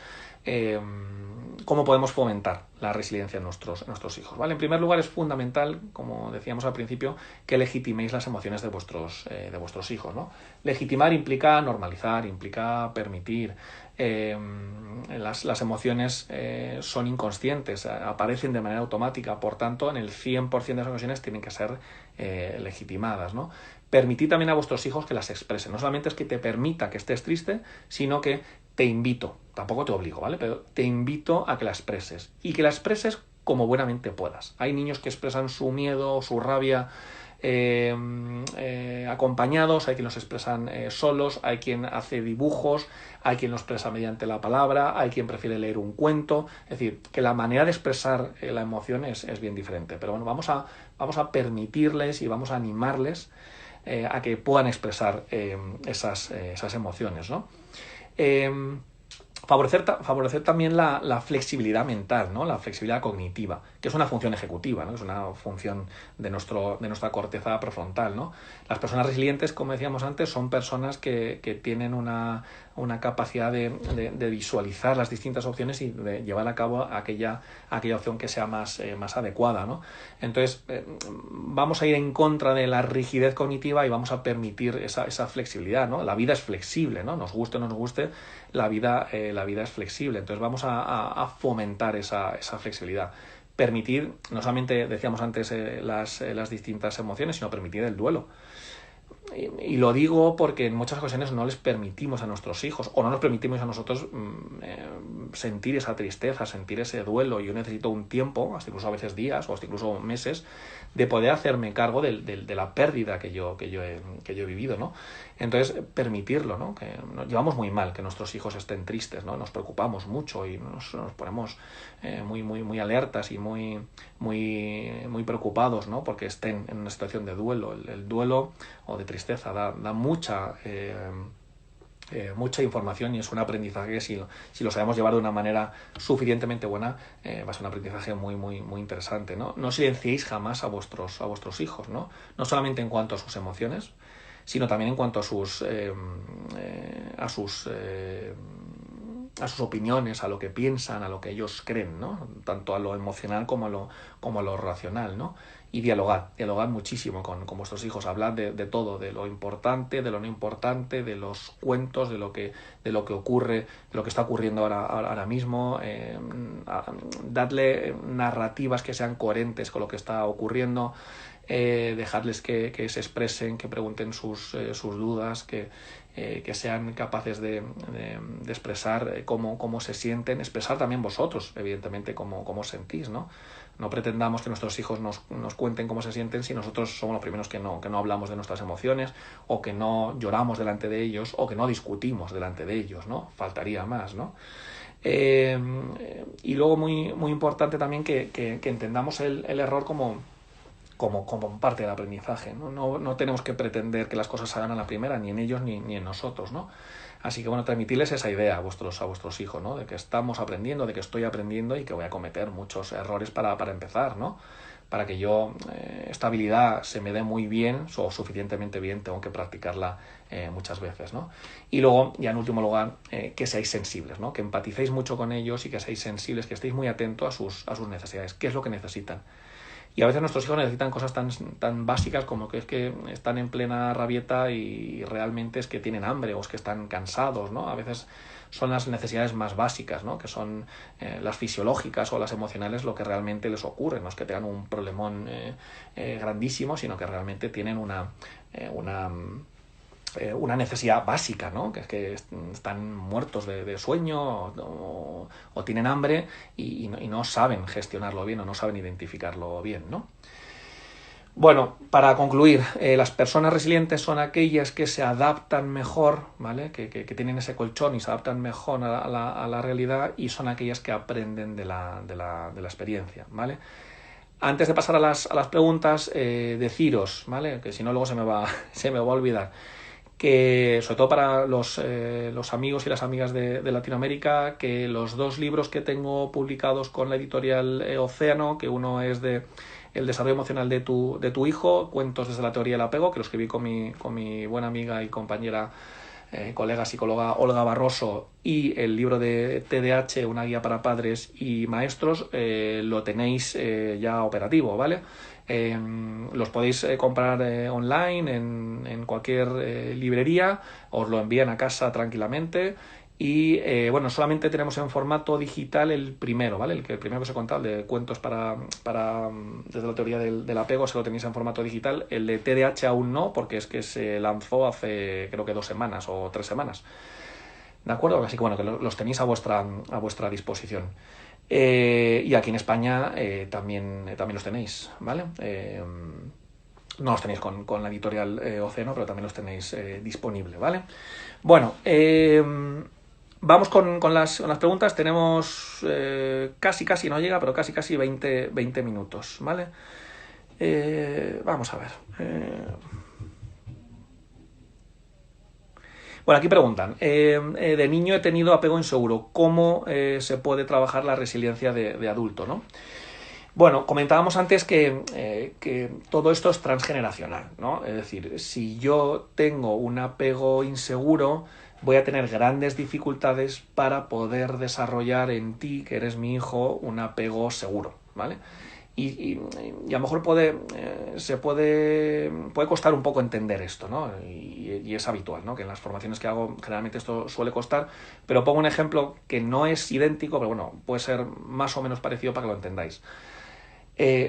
A: cómo podemos fomentar la resiliencia en nuestros hijos, ¿vale? En primer lugar, es fundamental, como decíamos al principio, que legitiméis las emociones de vuestros hijos, ¿no? Legitimar implica normalizar, implica permitir. Las emociones son inconscientes, aparecen de manera automática, por tanto, en el 100% de las ocasiones tienen que ser legitimadas, ¿no? Permitid también a vuestros hijos que las expresen. No solamente es que te permita que estés triste, sino que te invito, tampoco te obligo, ¿vale? Pero te invito a que la expreses. Y que la expreses como buenamente puedas. Hay niños que expresan su miedo, su rabia acompañados, hay quien los expresan solos, hay quien hace dibujos, hay quien los expresa mediante la palabra, hay quien prefiere leer un cuento. Es decir, que la manera de expresar la emoción es bien diferente. Pero bueno, vamos a permitirles y vamos a animarles a que puedan expresar esas emociones, ¿no? Favorecer también la flexibilidad mental, ¿no? La flexibilidad cognitiva, que es una función ejecutiva, ¿no? Es una función de nuestra corteza prefrontal, ¿no? Las personas resilientes, como decíamos antes, son personas que tienen una capacidad de visualizar las distintas opciones y de llevar a cabo aquella opción que sea más adecuada, ¿no? Entonces, vamos a ir en contra de la rigidez cognitiva y vamos a permitir esa flexibilidad, ¿no? La vida es flexible, ¿no? Nos guste o no nos guste, la vida es flexible. Entonces vamos a fomentar esa flexibilidad. Permitir, no solamente decíamos antes las distintas emociones, sino permitir el duelo. Y lo digo porque en muchas ocasiones no les permitimos a nuestros hijos o no nos permitimos a nosotros sentir esa tristeza, sentir ese duelo. Yo necesito un tiempo, hasta incluso a veces días o hasta incluso meses, de poder hacerme cargo de la pérdida que yo he vivido, ¿no? Entonces, permitirlo, ¿no? Que nos llevamos muy mal que nuestros hijos estén tristes, ¿no? Nos preocupamos mucho y nos ponemos muy alertas y muy preocupados, ¿no? Porque estén en una situación de duelo. El duelo o de tristeza da mucha información y es un aprendizaje que si lo sabemos llevar de una manera suficientemente buena, va a ser un aprendizaje muy interesante, ¿no? No silenciéis jamás a vuestros hijos, ¿no? No solamente en cuanto a sus emociones, sino también en cuanto a sus opiniones, a lo que piensan, a lo que ellos creen, ¿no? Tanto a lo emocional como a lo racional, ¿no? Y dialogad muchísimo con vuestros hijos, hablad de todo, de lo importante, de lo no importante, de los cuentos, de lo que ocurre, de lo que está ocurriendo ahora mismo, dadle narrativas que sean coherentes con lo que está ocurriendo, dejadles que se expresen, que pregunten sus dudas, que sean capaces de expresar cómo se sienten, expresar también vosotros, evidentemente, cómo os sentís, ¿no? No pretendamos que nuestros hijos nos cuenten cómo se sienten si nosotros somos los primeros que no hablamos de nuestras emociones o que no lloramos delante de ellos o que no discutimos delante de ellos, ¿no? Faltaría más, ¿no? Y luego muy importante también que entendamos el error como parte del aprendizaje, ¿no? No tenemos que pretender que las cosas se hagan a la primera, ni en ellos ni en nosotros, ¿no? Así que bueno, transmitirles esa idea a vuestros hijos, ¿no? De que estamos aprendiendo, de que estoy aprendiendo y que voy a cometer muchos errores para empezar, ¿no? Para que yo esta habilidad se me dé muy bien o suficientemente bien, tengo que practicarla muchas veces, ¿no? Y luego, ya en último lugar, que seáis sensibles, ¿no? Que empaticéis mucho con ellos y que seáis sensibles, que estéis muy atentos a sus necesidades. ¿Qué es lo que necesitan? Y a veces nuestros hijos necesitan cosas tan básicas como que es que están en plena rabieta y realmente es que tienen hambre o es que están cansados, ¿no? A veces son las necesidades más básicas, ¿no? Que son las fisiológicas o las emocionales lo que realmente les ocurre. No es que tengan un problemón grandísimo, sino que realmente tienen una necesidad básica, ¿no? Que es que están muertos de sueño o tienen hambre y no saben gestionarlo bien o no saben identificarlo bien, ¿no? Bueno, para concluir, las personas resilientes son aquellas que se adaptan mejor, ¿vale? Que tienen ese colchón y se adaptan mejor a la realidad, y son aquellas que aprenden de la experiencia, ¿vale? Antes de pasar a las preguntas, deciros, ¿vale? Que si no luego se me va a olvidar, que sobre todo para los amigos y las amigas de Latinoamérica, que los 2 libros que tengo publicados con la editorial Océano, que uno es de El desarrollo emocional de tu hijo, cuentos desde la teoría del apego, que lo escribí con mi buena amiga y compañera colega psicóloga Olga Barroso, y el libro de TDAH, una guía para padres y maestros, lo tenéis ya operativo, ¿vale? Los podéis comprar online en cualquier librería, os lo envían a casa tranquilamente. Y bueno, solamente tenemos en formato digital el primero, ¿vale? El primero que os he contado, el de cuentos para desde la teoría del apego, se lo tenéis en formato digital. El de TDAH aún no, porque es que se lanzó hace creo que 2 semanas o 3 semanas. ¿De acuerdo? Así que bueno, que los tenéis a vuestra disposición. Y aquí en España también los tenéis, ¿vale? No los tenéis con la editorial Océano, pero también los tenéis disponible, ¿vale? Bueno, vamos con las preguntas. Tenemos casi no llega, pero casi 20 minutos, ¿vale? Vamos a ver. Bueno, aquí preguntan, de niño he tenido apego inseguro, ¿cómo se puede trabajar la resiliencia de adulto, ¿no? Bueno, comentábamos antes que todo esto es transgeneracional, ¿no? Es decir, si yo tengo un apego inseguro, voy a tener grandes dificultades para poder desarrollar en ti, que eres mi hijo, un apego seguro, ¿vale? Y a lo mejor puede costar un poco entender esto, ¿no? Y es habitual, ¿no? Que en las formaciones que hago generalmente esto suele costar, pero pongo un ejemplo que no es idéntico, pero bueno, puede ser más o menos parecido para que lo entendáis.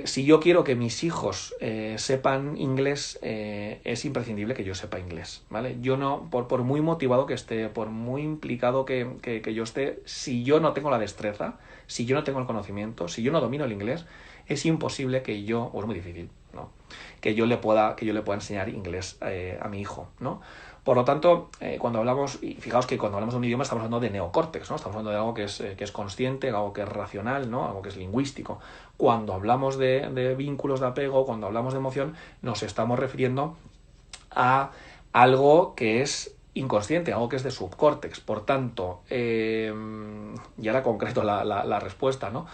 A: Si yo quiero que mis hijos sepan inglés, es imprescindible que yo sepa inglés, ¿vale? Yo no, por muy motivado que esté, por muy implicado que yo esté, si yo no tengo la destreza, si yo no tengo el conocimiento, si yo no domino el inglés, es imposible que yo, o es muy difícil, ¿no? Que yo le pueda enseñar inglés a mi hijo, ¿no? Por lo tanto, cuando hablamos, y fijaos que cuando hablamos de un idioma estamos hablando de neocórtex, ¿no? Estamos hablando de algo que es consciente, algo que es racional, ¿no? Algo que es lingüístico. Cuando hablamos de vínculos de apego, cuando hablamos de emoción, nos estamos refiriendo a algo que es inconsciente, algo que es de subcórtex. Por tanto, y ahora concreto la respuesta, ¿no?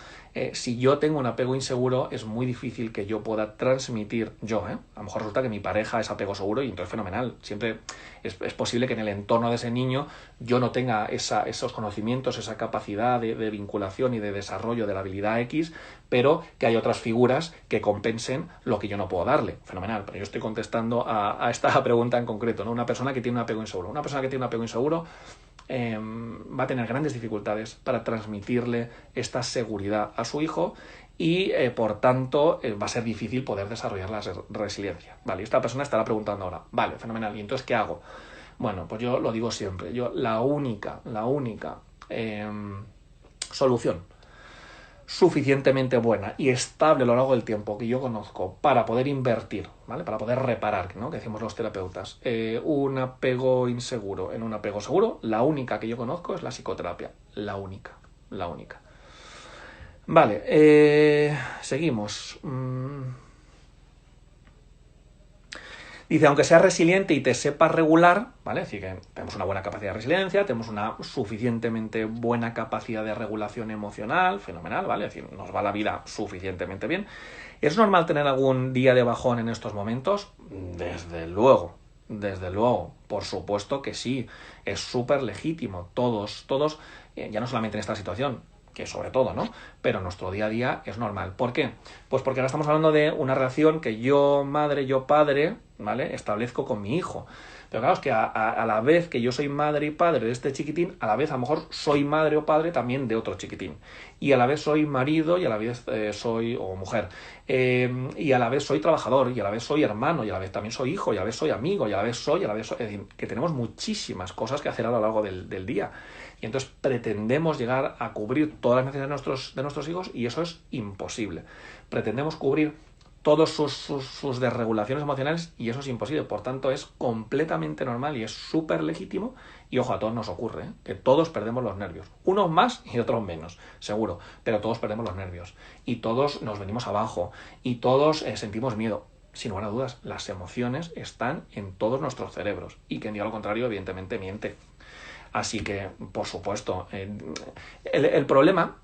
A: Si yo tengo un apego inseguro, es muy difícil que yo pueda transmitir a lo mejor resulta que mi pareja es apego seguro y entonces fenomenal. Siempre es posible que en el entorno de ese niño yo no tenga esos conocimientos, esa capacidad de vinculación y de desarrollo de la habilidad X, pero que hay otras figuras que compensen lo que yo no puedo darle. Fenomenal, pero yo estoy contestando a esta pregunta en concreto, ¿no? Una persona que tiene un apego inseguro. Una persona que tiene un apego inseguro va a tener grandes dificultades para transmitirle esta seguridad a su hijo y por tanto va a ser difícil poder desarrollar la resiliencia. Vale, y esta persona estará preguntando ahora, vale, fenomenal, ¿y entonces qué hago? Bueno, pues yo lo digo siempre, la única solución suficientemente buena y estable a lo largo del tiempo que yo conozco para poder invertir, ¿vale? Para poder reparar, ¿no? Que decimos los terapeutas, un apego inseguro en un apego seguro, la única que yo conozco es la psicoterapia, la única. Vale, seguimos. Dice, aunque seas resiliente y te sepas regular, ¿vale? Es decir, que tenemos una buena capacidad de resiliencia, tenemos una suficientemente buena capacidad de regulación emocional, fenomenal, ¿vale? Es decir, nos va la vida suficientemente bien. ¿Es normal tener algún día de bajón en estos momentos? Desde luego, por supuesto que sí, es súper legítimo. Todos, ya no solamente en esta situación, que sobre todo, ¿no? Pero nuestro día a día es normal. ¿Por qué? Pues porque ahora estamos hablando de una relación que yo madre, yo padre, ¿vale? Establezco con mi hijo. Pero claro, es que a la vez que yo soy madre y padre de este chiquitín, a la vez a lo mejor soy madre o padre también de otro chiquitín. Y a la vez soy marido y a la vez soy, o mujer. Y a la vez soy trabajador, y a la vez soy hermano, y a la vez también soy hijo, y a la vez soy amigo, y a la vez soy... Es decir, que tenemos muchísimas cosas que hacer a lo largo del día. Y entonces pretendemos llegar a cubrir todas las necesidades de nuestros hijos y eso es imposible. Pretendemos cubrir todos sus desregulaciones emocionales y eso es imposible. Por tanto, es completamente normal y es súper legítimo. Y ojo, a todos nos ocurre, ¿eh? Que todos perdemos los nervios. Unos más y otros menos, seguro. Pero todos perdemos los nervios. Y todos nos venimos abajo. Y todos sentimos miedo. Sin lugar a dudas, las emociones están en todos nuestros cerebros. Y quien diga lo contrario, evidentemente, miente. Así que, por supuesto, el problema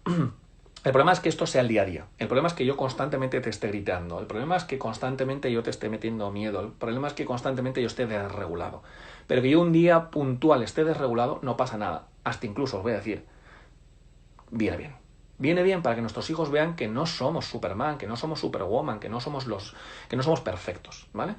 A: El problema es que esto sea el día a día. El problema es que yo constantemente te esté gritando. El problema es que constantemente yo te esté metiendo miedo. El problema es que constantemente yo esté desregulado. Pero que yo un día puntual esté desregulado, no pasa nada. Hasta incluso os voy a decir, viene bien. Viene bien para que nuestros hijos vean que no somos Superman, que no somos Superwoman, que no somos perfectos, ¿vale?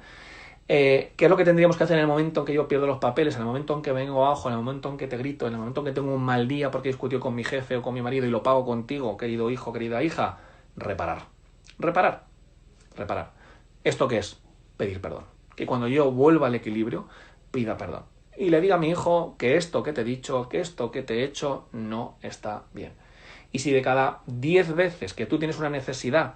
A: ¿Qué es lo que tendríamos que hacer en el momento en que yo pierdo los papeles, en el momento en que vengo abajo, en el momento en que te grito, en el momento en que tengo un mal día porque he discutido con mi jefe o con mi marido y lo pago contigo, querido hijo, querida hija? Reparar. Reparar. Reparar. ¿Esto qué es? Pedir perdón. Que cuando yo vuelva al equilibrio, pida perdón. Y le diga a mi hijo que esto que te he dicho, que esto que te he hecho, no está bien. Y si de cada 10 veces que tú tienes una necesidad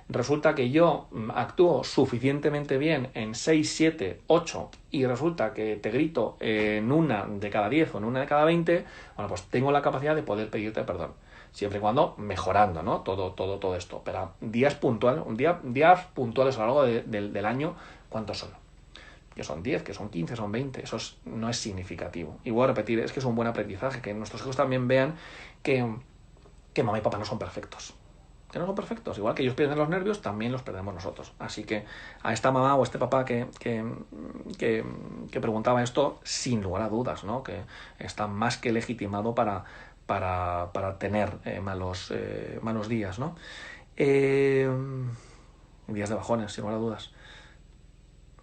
A: resulta que yo actúo suficientemente bien en 6, 7, 8 y resulta que te grito en una de cada 10 o en una de cada 20, bueno, pues tengo la capacidad de poder pedirte perdón. Siempre y cuando mejorando, ¿no? Todo esto. Pero días puntuales a lo largo del año, ¿cuántos son? Que son 10, que son 15, son 20. Eso no es significativo. Y voy a repetir, es que es un buen aprendizaje, que nuestros hijos también vean que mamá y papá no son perfectos. Que no son perfectos. Igual que ellos pierden los nervios, también los perdemos nosotros. Así que a esta mamá o a este papá que preguntaba esto, sin lugar a dudas, ¿no? Que está más que legitimado para tener malos días, ¿no? Días de bajones, sin lugar a dudas.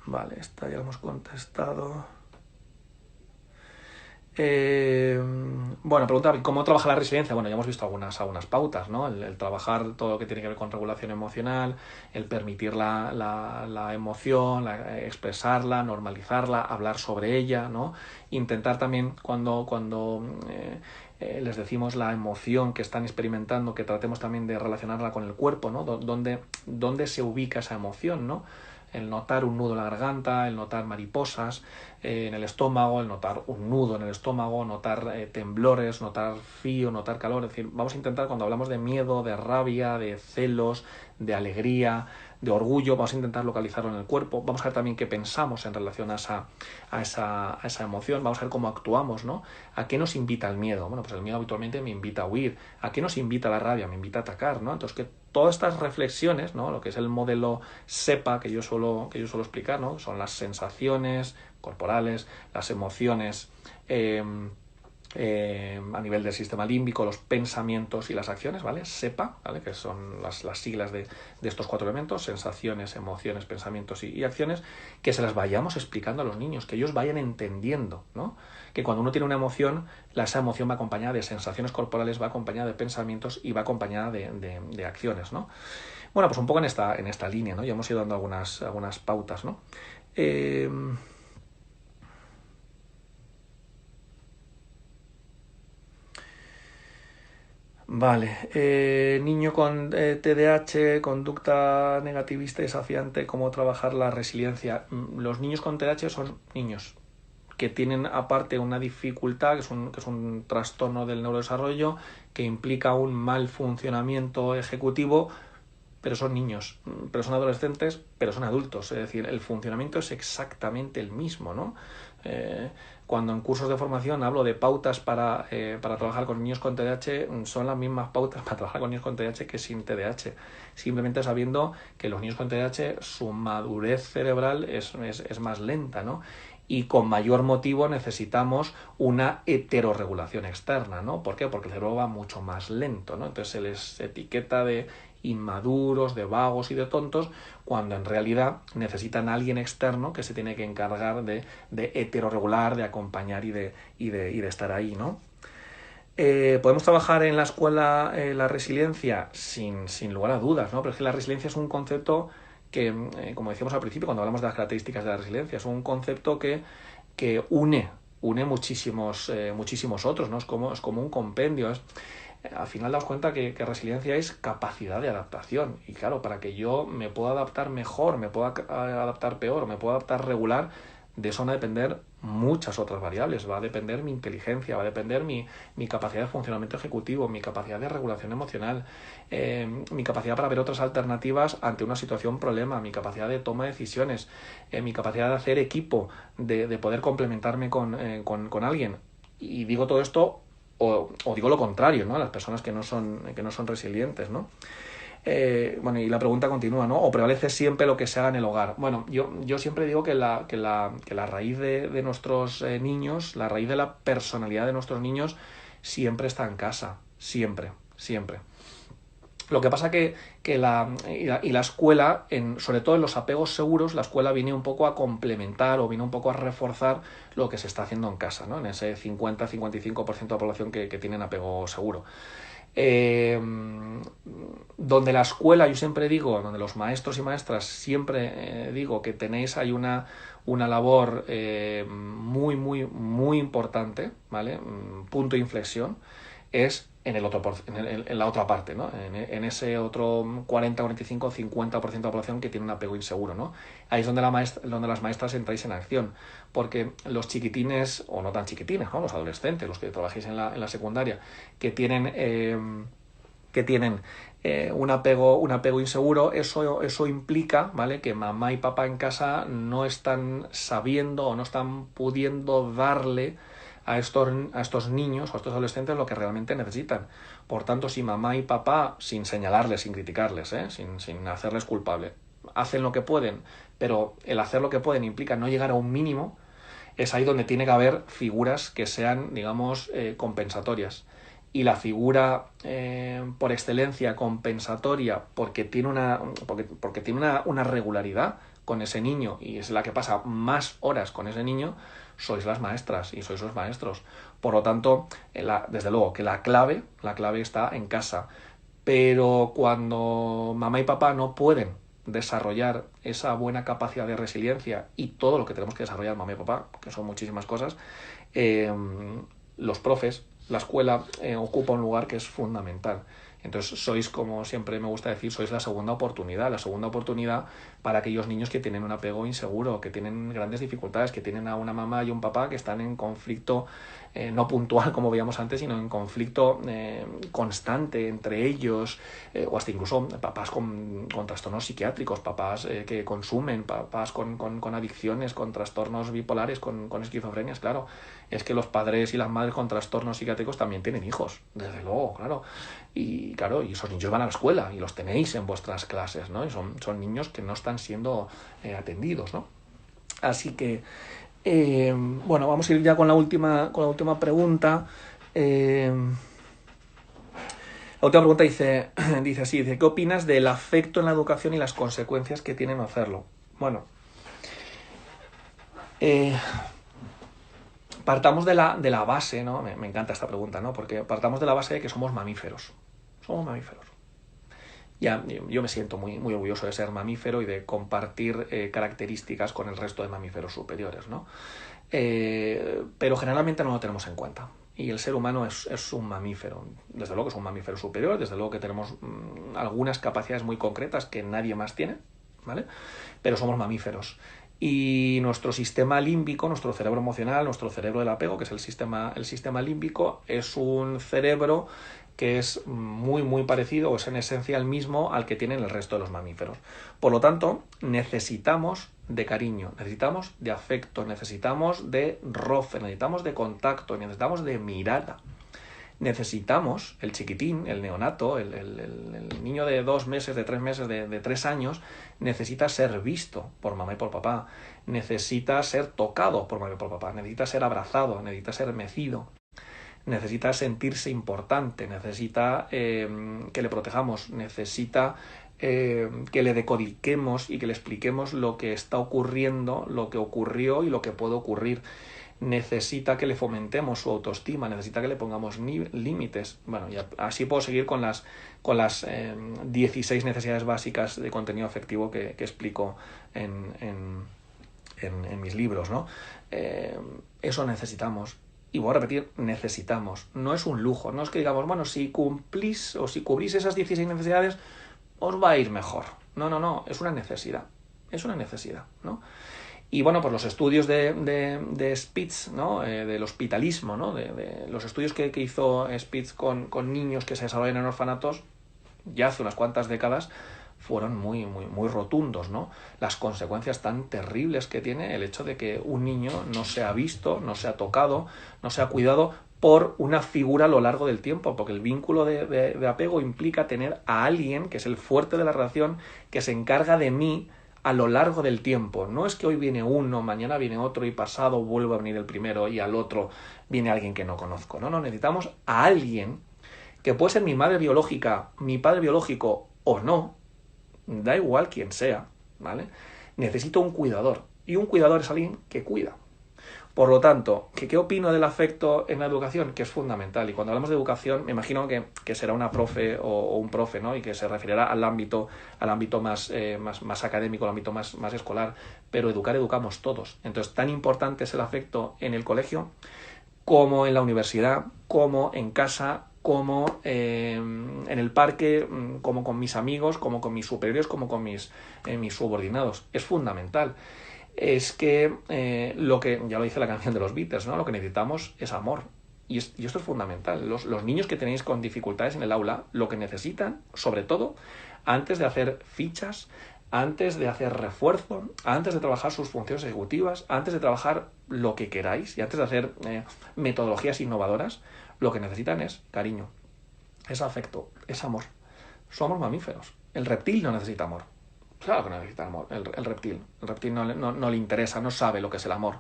A: Vale, esta ya lo hemos contestado. Bueno, pregunta ¿cómo trabaja la resiliencia? Bueno, ya hemos visto algunas pautas, ¿no? El trabajar todo lo que tiene que ver con regulación emocional, el permitir la emoción, expresarla, normalizarla, hablar sobre ella, ¿no? Intentar también cuando les decimos la emoción que están experimentando, que tratemos también de relacionarla con el cuerpo, ¿no? ¿Dónde se ubica esa emoción, ¿no? El notar un nudo en la garganta, el notar mariposas en el estómago, el notar un nudo en el estómago, notar temblores, notar frío, notar calor. Es decir, vamos a intentar cuando hablamos de miedo, de rabia, de celos, de alegría, de orgullo, vamos a intentar localizarlo en el cuerpo. Vamos a ver también qué pensamos en relación a esa emoción. Vamos a ver cómo actuamos, ¿no? ¿A qué nos invita el miedo? Bueno, pues el miedo habitualmente me invita a huir. ¿A qué nos invita la rabia? Me invita a atacar, ¿no? Entonces, que todas estas reflexiones, ¿no? Lo que es el modelo SEPA que yo suelo explicar, ¿no? Son las sensaciones corporales, las emociones a nivel del sistema límbico, los pensamientos y las acciones, ¿vale? SEPA, ¿vale? Que son las siglas de estos 4 elementos: sensaciones, emociones, pensamientos y acciones, que se las vayamos explicando a los niños, que ellos vayan entendiendo, ¿no? Que cuando uno tiene una emoción, esa emoción va acompañada de sensaciones corporales, va acompañada de pensamientos y va acompañada de acciones, ¿no? Bueno, pues un poco en esta línea, ¿no? Ya hemos ido dando algunas pautas, ¿no? Vale, niño con TDAH, conducta negativista y desafiante, ¿cómo trabajar la resiliencia? Los niños con TDAH son niños que tienen aparte una dificultad, que es un trastorno del neurodesarrollo, que implica un mal funcionamiento ejecutivo, pero son niños, pero son adolescentes, pero son adultos. Es decir, el funcionamiento es exactamente el mismo, ¿no? Cuando en cursos de formación hablo de pautas para trabajar con niños con TDAH, son las mismas pautas para trabajar con niños con TDAH que sin TDAH. Simplemente sabiendo que los niños con TDAH, su madurez cerebral es más lenta, ¿no? Y con mayor motivo necesitamos una heterorregulación externa, ¿no? ¿Por qué? Porque el cerebro va mucho más lento, ¿no? Entonces se les etiqueta de inmaduros, de vagos y de tontos, cuando en realidad necesitan a alguien externo que se tiene que encargar de heterorregular, de acompañar y de estar ahí, ¿no? ¿Podemos trabajar en la escuela la resiliencia? Sin lugar a dudas, ¿no? Pero es que la resiliencia es un concepto que, como decíamos al principio, cuando hablamos de las características de la resiliencia, es un concepto que une muchísimos otros, ¿no? Es como un compendio. Al final damos cuenta que resiliencia es capacidad de adaptación. Y claro, para que yo me pueda adaptar mejor, me pueda adaptar peor, me pueda adaptar regular, de eso van a depender muchas otras variables. Va a depender mi inteligencia, va a depender mi capacidad de funcionamiento ejecutivo, mi capacidad de regulación emocional, mi capacidad para ver otras alternativas ante una situación problema, mi capacidad de toma de decisiones, mi capacidad de hacer equipo, de poder complementarme con alguien. Y digo todo esto o digo lo contrario, ¿no? Las personas que no son resilientes, ¿no? Bueno, y la pregunta continúa, ¿no? ¿O prevalece siempre lo que se haga en el hogar? Bueno, yo siempre digo que la raíz de nuestros niños, la raíz de la personalidad de nuestros niños siempre está en casa, siempre, siempre. Lo que pasa que la escuela, sobre todo en los apegos seguros, la escuela viene un poco a complementar o viene un poco a reforzar lo que se está haciendo en casa, ¿no? En ese 50-55% de la población que tienen apego seguro. Donde la escuela, yo siempre digo, donde los maestros y maestras siempre digo que tenéis ahí una labor muy, muy, muy importante, ¿vale? Punto de inflexión, es en la otra parte, ¿no? En ese otro 40, 45, 50% de la población que tiene un apego inseguro, ¿no? Ahí es donde las maestras entráis en acción, porque los chiquitines, o no tan chiquitines, ¿no? Los adolescentes, los que trabajéis en la secundaria, que tienen un apego inseguro, eso implica, ¿vale?, que mamá y papá en casa no están sabiendo o no están pudiendo darle a estos niños o a estos adolescentes lo que realmente necesitan. Por tanto, si mamá y papá, sin señalarles, sin criticarles, sin hacerles culpable, hacen lo que pueden, pero el hacer lo que pueden implica no llegar a un mínimo, es ahí donde tiene que haber figuras que sean, digamos, compensatorias. Y la figura por excelencia compensatoria porque tiene una regularidad con ese niño y es la que pasa más horas con ese niño, sois las maestras y sois los maestros. Por lo tanto, desde luego que la clave está en casa. Pero cuando mamá y papá no pueden desarrollar esa buena capacidad de resiliencia y todo lo que tenemos que desarrollar mamá y papá, que son muchísimas cosas, los profes, la escuela ocupa un lugar que es fundamental. Entonces sois, como siempre me gusta decir, sois la segunda oportunidad para aquellos niños que tienen un apego inseguro, que tienen grandes dificultades, que tienen a una mamá y un papá que están en conflicto no puntual como veíamos antes, sino en conflicto constante entre ellos, o hasta incluso papás con trastornos psiquiátricos, papás que consumen, papás con adicciones, con trastornos bipolares, con esquizofrenias. Claro, es que los padres y las madres con trastornos psiquiátricos también tienen hijos, desde luego, claro. Y claro, y esos niños van a la escuela y los tenéis en vuestras clases, ¿no? Y son niños que no están siendo atendidos, ¿no? Así que bueno, vamos a ir ya con la última pregunta. La última pregunta dice así, ¿qué opinas del afecto en la educación y las consecuencias que tiene no hacerlo? Bueno, partamos de la base, ¿no? Me encanta esta pregunta, ¿no? Porque partamos de la base de que somos mamíferos. Somos mamíferos. Ya, yo me siento muy, muy orgulloso de ser mamífero y de compartir características con el resto de mamíferos superiores, ¿no? Pero generalmente no lo tenemos en cuenta. Y el ser humano es un mamífero. Desde luego que es un mamífero superior, desde luego que tenemos algunas capacidades muy concretas que nadie más tiene, ¿vale? Pero somos mamíferos. Y nuestro sistema límbico, nuestro cerebro emocional, nuestro cerebro del apego, que es el sistema límbico, es un cerebro que es muy, muy parecido, o es en esencia el mismo al que tienen el resto de los mamíferos. Por lo tanto, necesitamos de cariño, necesitamos de afecto, necesitamos de roce, necesitamos de contacto, necesitamos de mirada. Necesitamos, el chiquitín, el neonato, el niño de 2 meses, de 3 meses, de 3 años, necesita ser visto por mamá y por papá, necesita ser tocado por mamá y por papá, necesita ser abrazado, necesita ser mecido, necesita sentirse importante, necesita que le protejamos, necesita que le decodiquemos y que le expliquemos lo que está ocurriendo, lo que ocurrió y lo que puede ocurrir. Necesita que le fomentemos su autoestima, necesita que le pongamos límites. Bueno, y así puedo seguir con las 16 necesidades básicas de contenido afectivo que explico en mis libros, ¿no? Eso necesitamos. Y voy a repetir, necesitamos. No es un lujo, no es que digamos, bueno, si cumplís o si cubrís esas 16 necesidades, os va a ir mejor. No, es una necesidad. Es una necesidad, ¿no? Y bueno, pues los estudios de Spitz, ¿no? Del hospitalismo, ¿no? De los estudios que hizo Spitz con niños que se desarrollan en orfanatos ya hace unas cuantas décadas fueron muy, muy, muy rotundos, ¿no? Las consecuencias tan terribles que tiene el hecho de que un niño no sea visto, no sea tocado, no sea cuidado por una figura a lo largo del tiempo, porque el vínculo de apego implica tener a alguien, que es el fuerte de la relación, que se encarga de mí a lo largo del tiempo. No es que hoy viene uno, mañana viene otro y pasado vuelve a venir el primero y al otro viene alguien que no conozco. No, necesitamos a alguien que puede ser mi madre biológica, mi padre biológico o no, da igual quién sea, ¿vale? Necesito un cuidador, y un cuidador es alguien que cuida. Por lo tanto, ¿qué opino del afecto en la educación? Que es fundamental. Y cuando hablamos de educación, me imagino que será una profe o un profe, ¿no? Y que se referirá al ámbito más académico, al ámbito más escolar. Pero educamos todos. Entonces, tan importante es el afecto en el colegio como en la universidad, como en casa, como en el parque, como con mis amigos, como con mis superiores, como con mis subordinados. Es fundamental. Es que lo que, ya lo dice la canción de los Beatles, ¿no? Lo que necesitamos es amor. Y esto es fundamental. Los niños que tenéis con dificultades en el aula, lo que necesitan, sobre todo, antes de hacer fichas, antes de hacer refuerzo, antes de trabajar sus funciones ejecutivas, antes de trabajar lo que queráis y antes de hacer metodologías innovadoras, lo que necesitan es cariño, es afecto, es amor. Somos mamíferos. El reptil no necesita amor. Claro que no necesita amor, el reptil. El reptil no le interesa, no sabe lo que es el amor.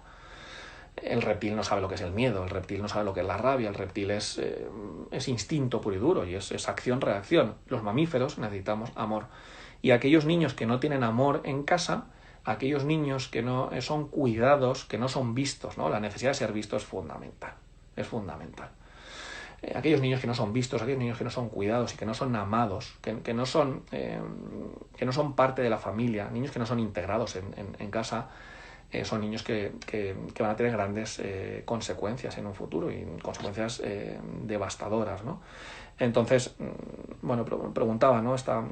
A: El reptil no sabe lo que es el miedo, el reptil no sabe lo que es la rabia, el reptil es instinto puro y duro y es acción-reacción. Los mamíferos necesitamos amor. Y aquellos niños que no tienen amor en casa, aquellos niños que no son cuidados, que no son vistos, ¿no? La necesidad de ser visto es fundamental. Es fundamental. Aquellos niños que no son vistos, aquellos niños que no son cuidados y que no son amados, que no son parte de la familia, niños que no son integrados en casa, son niños que van a tener grandes consecuencias en un futuro y consecuencias devastadoras, ¿no? Entonces, bueno, preguntaba, ¿no? esta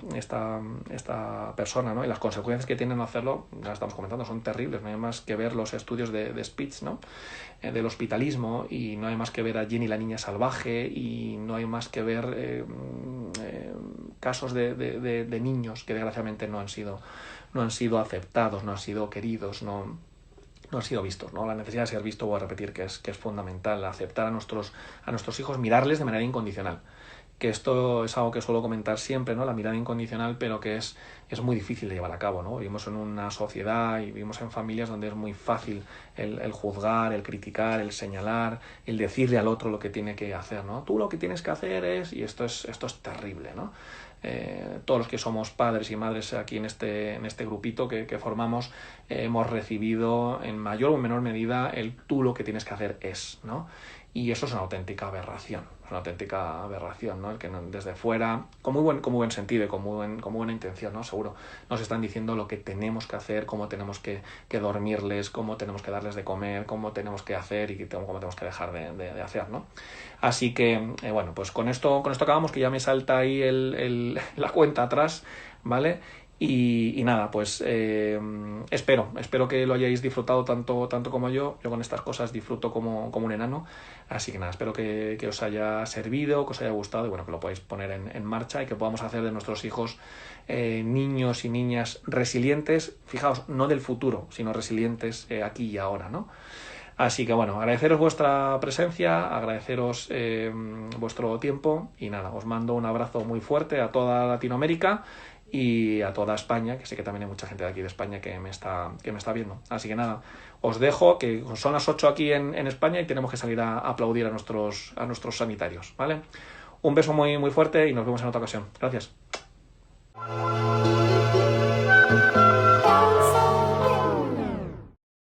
A: persona, ¿no? Y las consecuencias que tienen no hacerlo, ya estamos comentando, son terribles. No hay más que ver los estudios de Spitz, ¿no? Del hospitalismo, y no hay más que ver a Jenny la niña salvaje, y no hay más que ver casos de niños que desgraciadamente no han sido aceptados, no han sido queridos, no han sido vistos, ¿no? La necesidad de ser visto, voy a repetir, que es fundamental, aceptar a nuestros hijos, mirarles de manera incondicional. Que esto es algo que suelo comentar siempre, ¿no? La mirada incondicional, pero que es muy difícil de llevar a cabo, ¿no? Vivimos en una sociedad y vivimos en familias donde es muy fácil el juzgar, el criticar, el señalar, el decirle al otro lo que tiene que hacer, ¿no? Tú lo que tienes que hacer es... Y esto es terrible, ¿no? Todos los que somos padres y madres aquí en este grupito que formamos hemos recibido en mayor o menor medida el tú lo que tienes que hacer es, ¿no? Y eso es una auténtica aberración, ¿no? El que desde fuera, con muy buen sentido y con buena intención, ¿no? Seguro, nos están diciendo lo que tenemos que hacer, cómo tenemos que dormirles, cómo tenemos que darles de comer, cómo tenemos que hacer y cómo tenemos que dejar de hacer, ¿no? Así que, bueno, pues con esto acabamos, que ya me salta ahí la cuenta atrás, ¿vale? Y nada, pues espero que lo hayáis disfrutado tanto como yo. Yo con estas cosas disfruto como un enano. Así que nada, espero que os haya servido, que os haya gustado y bueno, que lo podáis poner en marcha y que podamos hacer de nuestros hijos niños y niñas resilientes, fijaos, no del futuro, sino resilientes aquí y ahora, ¿no? Así que bueno, agradeceros vuestra presencia, agradeceros vuestro tiempo y nada, os mando un abrazo muy fuerte a toda Latinoamérica y a toda España, que sé que también hay mucha gente de aquí de España que me está viendo. Así que nada, os dejo, que son las 8 aquí en España y tenemos que salir a aplaudir a nuestros sanitarios, ¿vale? Un beso muy, muy fuerte y nos vemos en otra ocasión. Gracias.